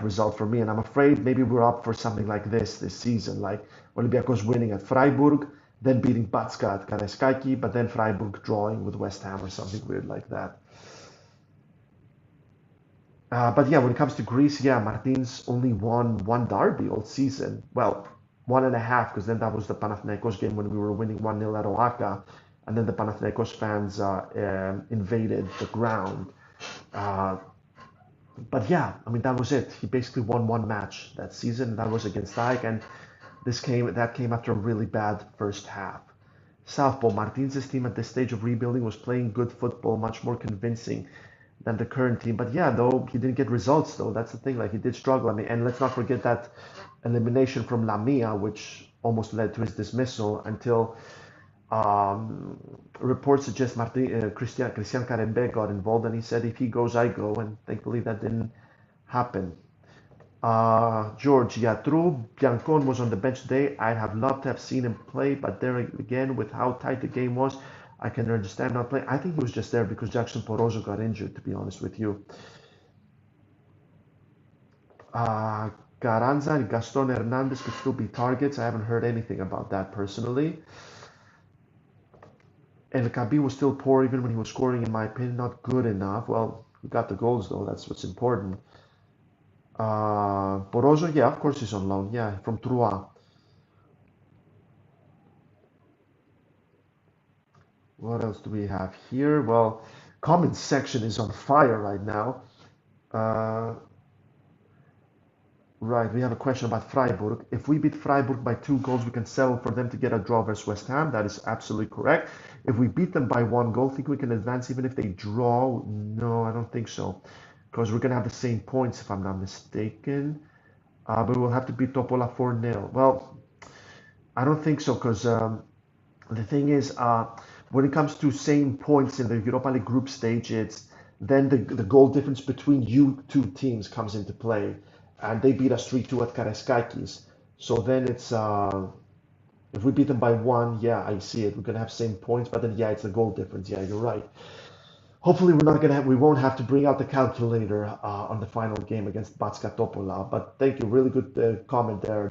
result for me. And I'm afraid maybe we're up for something like this season, like Olympiacos winning at Freiburg, then beating Batska at Karaiskaki, but then Freiburg drawing with West Ham or something weird like that. But yeah, when it comes to Greece, yeah, Martins only won one derby all season. Well, one and a half, because then that was the Panathinaikos game when we were winning 1-0 at Oaxaca, and then the Panathinaikos fans invaded the ground. Uh, but yeah, I mean, that was it. He basically won one match that season, and that was against AEK, and that came after a really bad first half. Southpaw, Martins' team at this stage of rebuilding was playing good football, much more convincing than the current team. But yeah, though he didn't get results, though that's the thing. Like, he did struggle. I mean, and let's not forget that elimination from Lamia, which almost led to his dismissal until reports suggest Christian Carembe got involved, and he said, if he goes, I go. And thankfully that didn't happen. George, yeah, true. Biancon was on the bench today. I'd have loved to have seen him play, but there again, with how tight the game was, I can understand not playing. I think he was just there because Jackson Porozo got injured, to be honest with you. Carranza and Gaston Hernandez could still be targets. I haven't heard anything about that personally. El Kabi was still poor even when he was scoring, in my opinion, not good enough. Well, he got the goals though, that's what's important. Porozo, yeah, of course he's on loan. Yeah, from Troyes. What else do we have here? Well, comment section is on fire right now. Uh, Right, we have a question about Freiburg. If we beat Freiburg by 2 goals, we can settle for them to get a draw versus West Ham. That is absolutely correct. If we beat them by 1 goal, think we can advance even if they draw? No, I don't think so. Because we're going to have the same points if I'm not mistaken. But we'll have to beat Topola 4-0. Well, I don't think so because the thing is, when it comes to same points in the Europa League group stage, it's then the goal difference between you two teams comes into play, and they beat us 3-2 at Karaiskakis. So then it's if we beat them by 1, yeah, I see it. We're gonna have same points, but then yeah, it's the goal difference. Yeah, you're right. Hopefully, we won't have to bring out the calculator on the final game against Batska Topola. But thank you, really good comment there.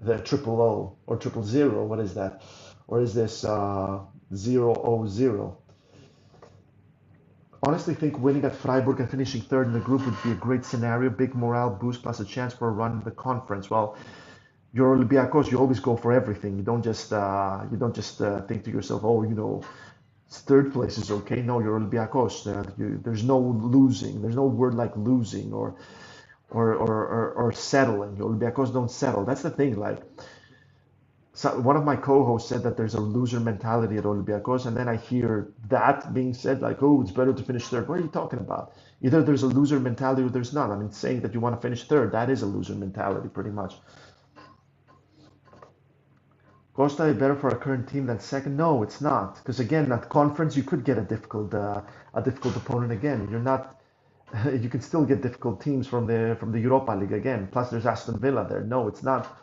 The triple O or triple zero. What is that? Or is this 0-0? Honestly, think winning at Freiburg and finishing third in the group would be a great scenario, big morale boost plus a chance for a run in the conference. Well, you're Olympiacos, you always go for everything. You don't just think to yourself, oh, third place is okay. No, you're Olympiacos. There's no losing. There's no word like losing or settling. Olympiacos don't settle. That's the thing. Like, so one of my co-hosts said that there's a loser mentality at Olympiacos, and then I hear that being said, like, oh, it's better to finish third. What are you talking about? Either there's a loser mentality or there's not. I mean, saying that you want to finish third, that is a loser mentality, pretty much. Costa is better for our current team than second? No, it's not. Because again, at conference, you could get a difficult opponent again. You're not. You can still get difficult teams from the Europa League again. Plus, there's Aston Villa there. No, it's not.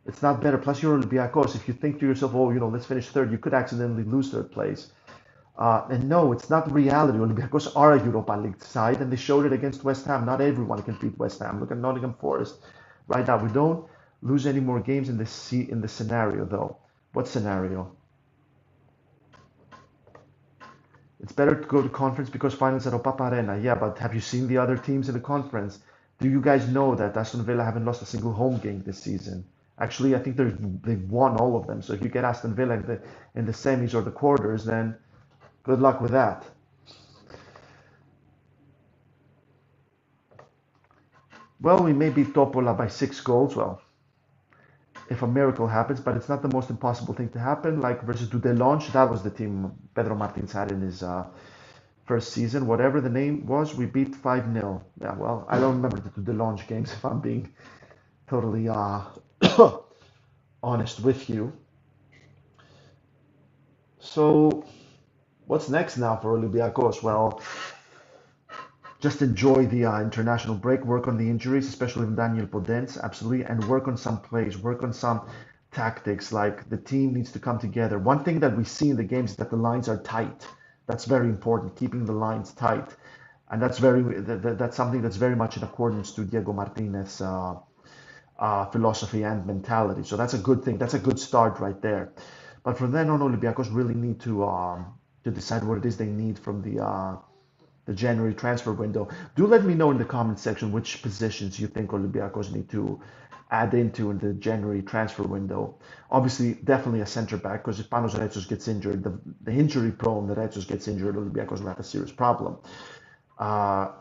It's not better. Plus, you're Olympiacos. If you think to yourself, oh, let's finish third, you could accidentally lose third place. And no, it's not reality. Olympiacos are a Europa League side, and they showed it against West Ham. Not everyone can beat West Ham. Look at Nottingham Forest. Right now, we don't lose any more games in the scenario, though. What scenario? It's better to go to conference because finals at Opapa Arena. Yeah, but have you seen the other teams in the conference? Do you guys know that Aston Villa haven't lost a single home game this season? Actually, I think they've won all of them. So if you get Aston Villa in the semis or the quarters, then good luck with that. Well, we may beat Topola by 6 goals. Well, if a miracle happens, but it's not the most impossible thing to happen. Like versus Dudelange, that was the team Pedro Martins had in his first season. Whatever the name was, we beat 5-0. Yeah, well, I don't remember the Dudelange games if I'm being totally honest with you. So, what's next now for Olympiacos? Well, just enjoy the international break, work on the injuries, especially with Daniel Podence, absolutely, and work on some plays, work on some tactics. Like the team needs to come together. One thing that we see in the games is that the lines are tight. That's very important, keeping the lines tight, and that's something that's very much in accordance to Diego Martinez's philosophy and mentality. So that's a good thing. That's a good start right there. But from then on, Olympiacos really need to decide what it is they need from the January transfer window. Do let me know in the comment section which positions you think Olympiacos need to add into in the January transfer window. Obviously, definitely a center back because if Panos Retsos gets injured, the injury prone, the Retsos gets injured, Olympiacos will have a serious problem. Uh,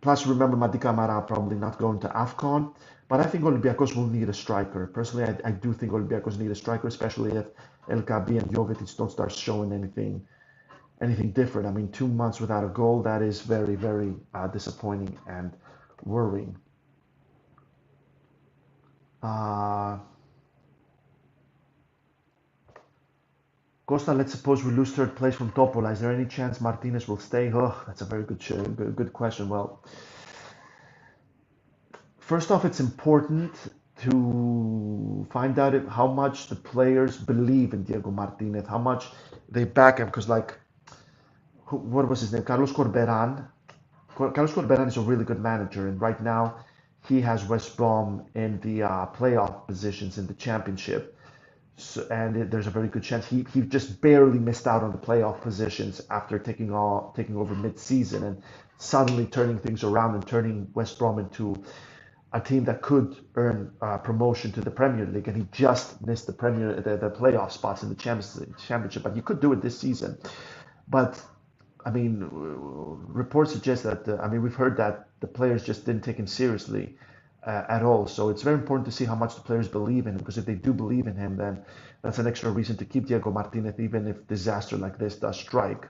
Plus, remember Madi Camara probably not going to AFCON, but I think Olympiacos will need a striker. Personally, I do think Olympiacos need a striker, especially if El Kabi and Jovetic don't start showing anything different. I mean, 2 months without a goal, that is very, very disappointing and worrying. Uh, Costa, let's suppose we lose third place from Topola. Is there any chance Martinez will stay? Oh, that's a very good question. Well, first off, it's important to find out how much the players believe in Diego Martinez, how much they back him. Because, like, what was his name? Carlos Corberan. Carlos Corberan is a really good manager, and right now he has West Brom in the playoff positions in the championship. So, and there's a very good chance he just barely missed out on the playoff positions after taking over mid-season and suddenly turning things around and turning West Brom into a team that could earn promotion to the Premier League, and he just missed the playoff spots in the championship. But he could do it this season. But I mean, reports suggest that I mean we've heard that the players just didn't take him seriously at all. So it's very important to see how much the players believe in him, because if they do believe in him, then that's an extra reason to keep Diego Martinez, even if disaster like this does strike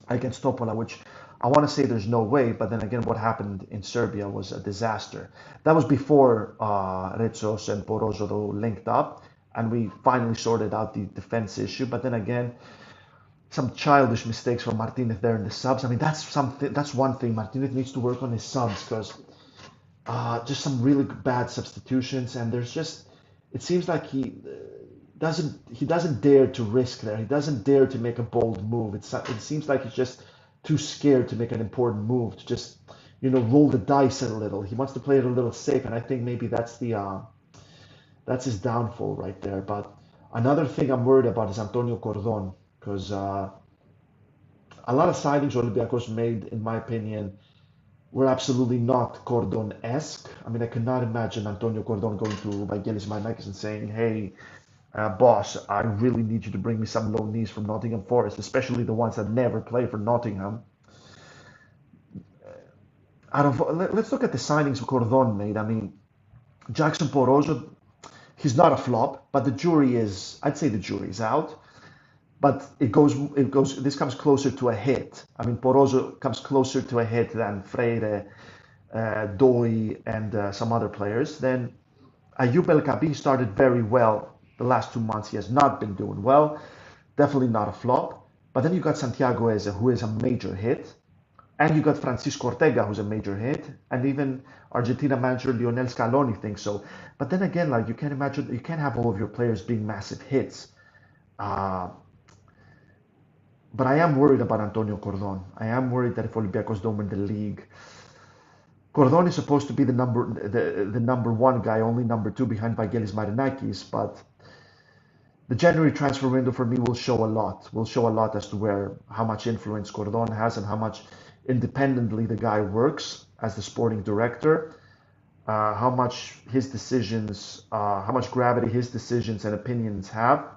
against Topola, which I want to say there's no way, but then again, what happened in Serbia was a disaster. That was before Retsos and Porozo linked up, and we finally sorted out the defense issue. But then again, some childish mistakes from Martinez there in the subs. I mean, that's something. That's one thing. Martinez needs to work on his subs, because just some really bad substitutions, and there's just, it seems like he doesn't dare to risk there. He doesn't dare to make a bold move. It seems like he's just too scared to make an important move, to just roll the dice a little. He wants to play it a little safe, and I think maybe that's his downfall right there. But another thing I'm worried about is Antonio Cordon, because a lot of signings Olympiacos made, in my opinion, were absolutely not Cordon-esque. I mean, I could not imagine Antonio Cordon going to Vangelis Marinakis and saying, "Hey, boss, I really need you to bring me some loanees from Nottingham Forest, especially the ones that never play for Nottingham." Let's look at the signings Cordon made. I mean, Jackson Porozo, he's not a flop, but I'd say the jury is out. But this comes closer to a hit. I mean, Porozo comes closer to a hit than Freire, Doi, and some other players. Then Ayub El Kabi started very well. The last 2 months, he has not been doing well. Definitely not a flop. But then you got Santiago Eze, who is a major hit. And you got Francisco Ortega, who's a major hit. And even Argentina manager Lionel Scaloni thinks so. But then again, like, you can't have all of your players being massive hits. But I am worried about Antonio Cordon. I am worried that if Olympiacos don't win the league, Cordon is supposed to be the number one guy, only number two behind Vangelis Marinakis. But the January transfer window for me will show a lot. Will show a lot as to how much influence Cordon has and how much independently the guy works as the sporting director. How much his decisions, how much gravity his decisions and opinions have.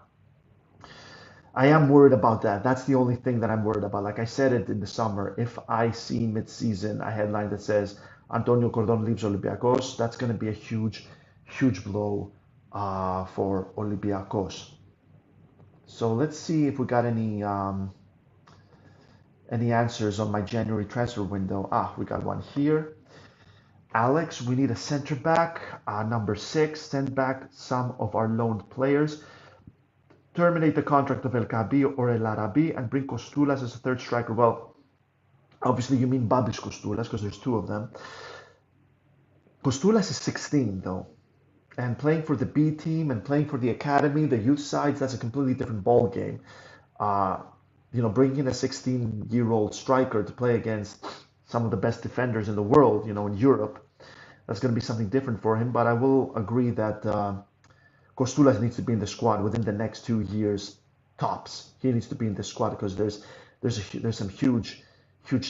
I am worried about that. That's the only thing that I'm worried about. Like I said it in the summer, if I see mid-season a headline that says Antonio Cordon leaves Olympiacos, that's going to be a huge, huge blow for Olympiacos. So let's see if we got any answers on my January transfer window. We got one here. Alex, we need a center back, number 6. Send back some of our loaned players. Terminate the contract of El Kabi or El Arabi and bring Kostoulas as a third striker. Well, obviously you mean Babis Kostoulas, because there's two of them. Kostoulas is 16 though, and playing for the B team and playing for the academy, the youth sides, that's a completely different ball game. Bringing in a 16-year-old striker to play against some of the best defenders in the world, in Europe, that's going to be something different for him. But I will agree that Kostoulas needs to be in the squad within the next 2 years, tops. He needs to be in the squad, because there's some huge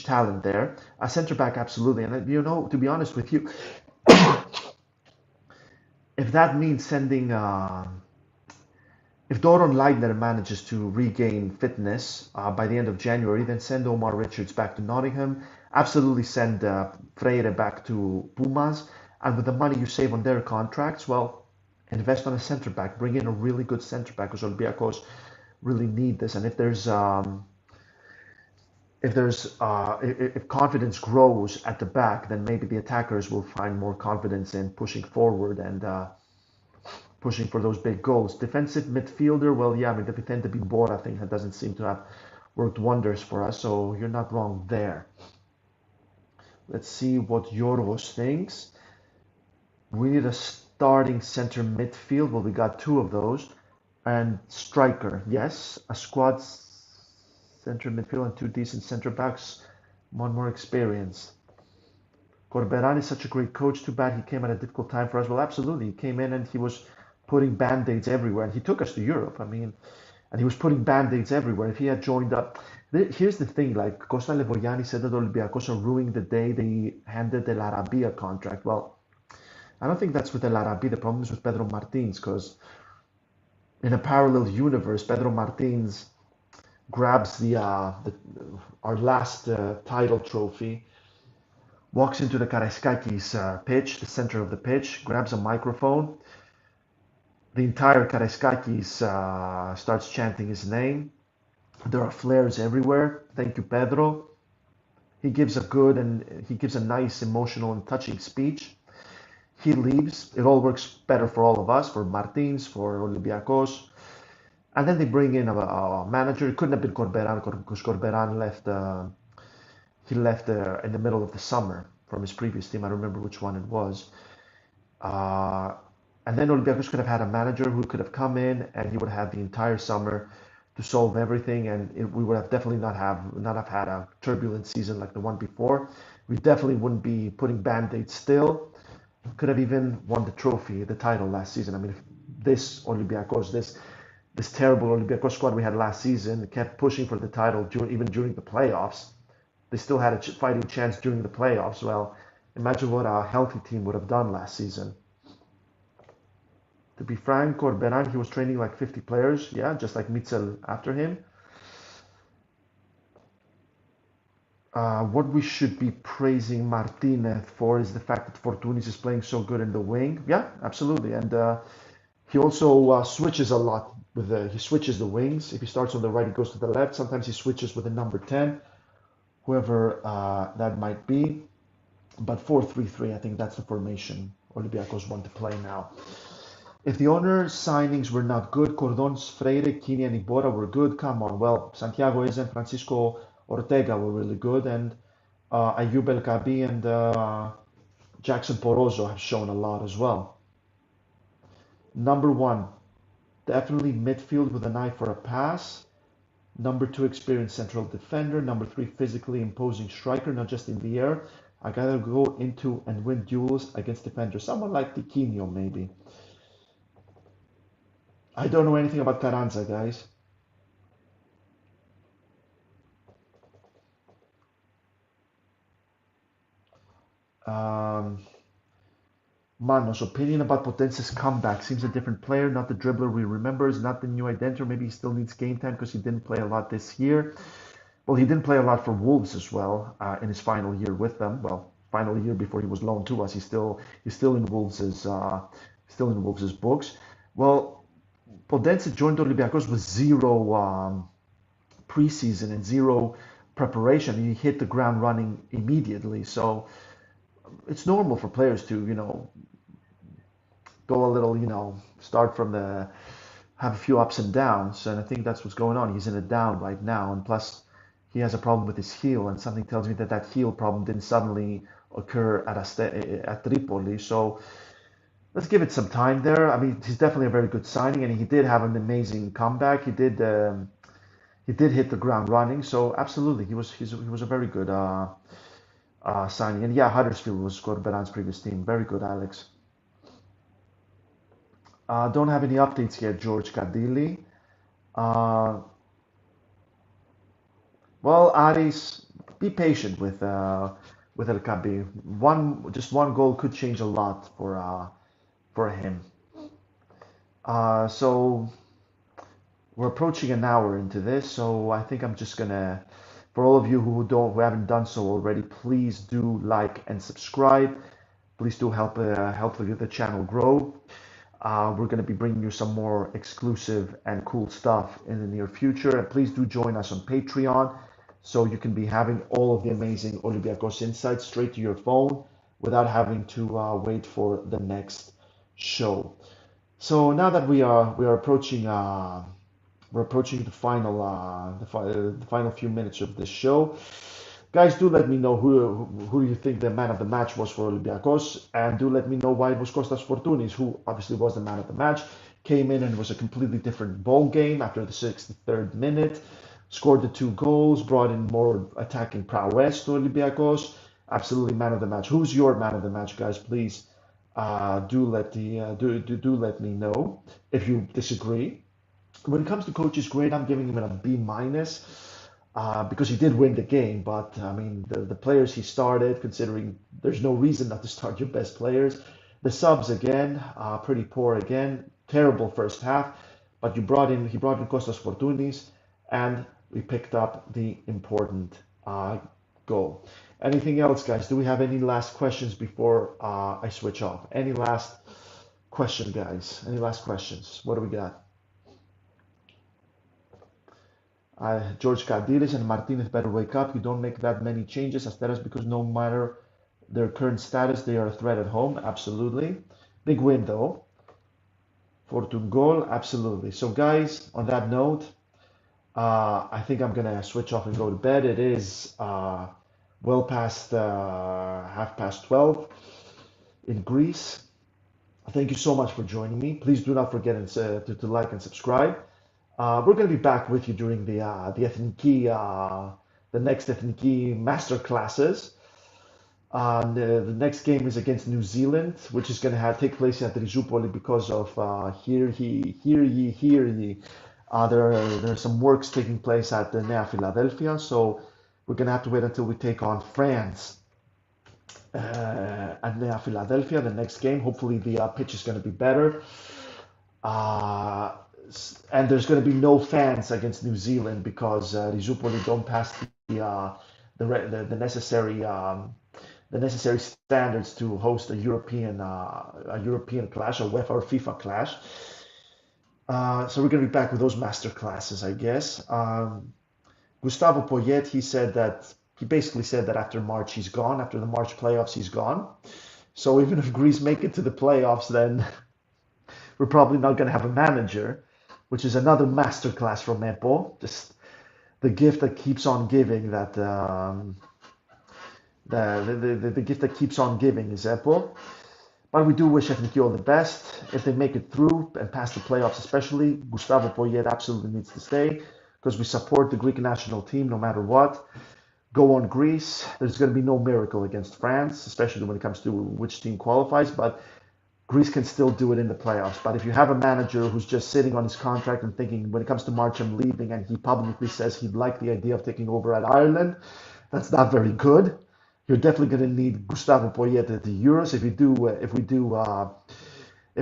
talent there. A center back, absolutely. And to be honest with you, if that means sending, if Doron Leitner manages to regain fitness by the end of January, then send Omar Richards back to Nottingham. Absolutely send Freire back to Pumas. And with the money you save on their contracts, well, invest on a center back. Bring in a really good center back, because Olympiacos really need this. And if confidence grows at the back, then maybe the attackers will find more confidence in pushing forward and pushing for those big goals. Defensive midfielder, well, yeah, I mean, the Vicente Bibora thing that doesn't seem to have worked wonders for us, so you're not wrong there. Let's see what Yorgos thinks. We need a starting center midfield. Well, we got 2 of those. And striker, yes, a squad center midfield and 2 decent center backs. One more experience. Corberan is such a great coach. Too bad he came at a difficult time for us. Well, absolutely. He came in and he was putting band-aids everywhere. And he took us to Europe. I mean, and he was putting band-aids everywhere. If he had joined up. Here's the thing, like Costa Levoyani said that Olympiacos are ruining the day they handed El Arabi a contract. Well, I don't think that's with El Arabi. The problem is with Pedro Martins, because in a parallel universe, Pedro Martins grabs our last title trophy walks into the Karaiskakis pitch, the center of the pitch, grabs a microphone. The entire Karaiskakis starts chanting his name. There are flares everywhere. Thank you, Pedro. He gives a nice, emotional, and touching speech. He leaves. It all works better for all of us, for Martins, for Olympiacos. And then they bring in a manager. It couldn't have been Corberan because Corberan left. He left in the middle of the summer from his previous team. I don't remember which one it was. Uh, and then Olympiacos could have had a manager who could have come in and he would have had the entire summer to solve everything, and we would have definitely not have had a turbulent season like the one before. We definitely wouldn't be putting band-aids still. Could have even won the trophy, the title last season. I mean, if this Olympiacos, this terrible Olympiacos squad we had last season kept pushing for the title even during the playoffs. They still had a fighting chance during the playoffs. Well, imagine what a healthy team would have done last season. To be frank, Corberan, he was training like 50 players, yeah, just like Mitchell after him. What we should be praising Martinez for is the fact that Fortounis is playing so good in the wing. Yeah, absolutely. And he also switches a lot he switches the wings. If he starts on the right, he goes to the left. Sometimes he switches with the number 10, whoever that might be. But 4-3-3, I think that's the formation Olympiacos want to play now. If the owner's signings were not good, Cordons, Freire, Kini, and Iborra were good. Come on. Well, Santiago Eze and Francisco Ortega were really good, and Ayub El Kabi and Jackson Porozo have shown a lot as well. Number one, definitely midfield with an eye for a pass. Number two, experienced central defender. Number three, physically imposing striker, not just in the air. I gotta go into and win duels against defenders. Someone like Tiquinho, maybe. I don't know anything about Carranza, guys. Manos, opinion about Potence's comeback. Seems a different player, not the dribbler we remember, is not the new identity. Maybe he still needs game time because he didn't play a lot this year. Well, he didn't play a lot for Wolves as well in his final year with them. Well, final year before he was loaned to us. He's still in Wolves' books. Well, Podence joined Olympiacos with zero preseason and zero preparation. He hit the ground running immediately. So it's normal for players to, go a little, start from have a few ups and downs. And I think that's what's going on. He's in a down right now. And plus, he has a problem with his heel. And something tells me that heel problem didn't suddenly occur at Tripoli. So let's give it some time there. I mean, he's definitely a very good signing. And he did have an amazing comeback. He did hit the ground running. So absolutely, he was a very good signing. And yeah, Huddersfield was Corberan's previous team. Very good, Alex. Don't have any updates yet, George Kadili. Uh, well, Aris, be patient with El Kabi. Just one goal could change a lot for him. So we're approaching an hour into this, so I think I'm just gonna, for all of you who haven't done so already, please do like and subscribe. Please do help the channel grow. We're going to be bringing you some more exclusive and cool stuff in the near future. And please do join us on Patreon so you can be having all of the amazing Olympiacos insights straight to your phone without having to wait for the next show. So now that we are approaching the final few minutes of this show. Guys, do let me know who you think the man of the match was for Olympiacos, and do let me know why it was Kostas Fortounis, who obviously was the man of the match, came in and was a completely different ball game after the 63rd minute, scored the two goals, brought in more attacking prowess to Olympiacos. Absolutely man of the match. Who's your man of the match, guys? Please do let me know if you disagree. When it comes to coach's grade, I'm giving him a B minus. Because he did win the game, but I mean the players he started, considering there's no reason not to start your best players. The subs again, pretty poor again, terrible first half, but he brought in Kostas Fortounis, and we picked up the important goal. Anything else, guys? Do we have any last questions before I switch off? Any last question, guys? Any last questions? What do we got? George Cadiris and Martinez better wake up. You don't make that many changes, Asteras, because no matter their current status, they are a threat at home. Absolutely. Big win, though. Fortune goal. Absolutely. So, guys, on that note, I think I'm going to switch off and go to bed. It is well past 12:30 in Greece. Thank you so much for joining me. Please do not forget to like and subscribe. We're going to be back with you during the next Ethniki master classes. The next game is against New Zealand, which is going to take place at Rizupoli because of hear ye. There are some works taking place at the Nea Philadelphia, so we're going to have to wait until we take on France at Nea Philadelphia, the next game. Hopefully the pitch is going to be better. And there's going to be no fans against New Zealand because Rizupoli don't pass the necessary standards to host a European clash, a UEFA or FIFA clash. So we're going to be back with those master classes, I guess. Gustavo Poyet, he basically said that after March he's gone. After the March playoffs, he's gone. So even if Greece make it to the playoffs, then we're probably not going to have a manager, which is another masterclass from Epo. Just the gift that keeps on giving. The gift that keeps on giving is Epo. But we do wish Ethniki all the best. If they make it through and pass the playoffs, especially, Gustavo Poyet absolutely needs to stay because we support the Greek national team no matter what. Go on Greece. There's going to be no miracle against France, especially when it comes to which team qualifies. But Greece can still do it in the playoffs. But if you have a manager who's just sitting on his contract and thinking, when it comes to March, I'm leaving, and he publicly says he'd like the idea of taking over at Ireland, that's not very good. You're definitely going to need Gustavo Poyet at the Euros if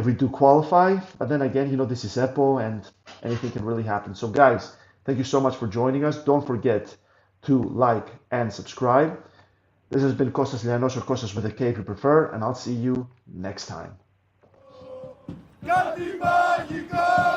we do qualify. But then again, this is Epo, and anything can really happen. So, guys, thank you so much for joining us. Don't forget to like and subscribe. This has been Kostas Lianos, or Kostas with a K if you prefer, and I'll see you next time. Κάτι μαγικό!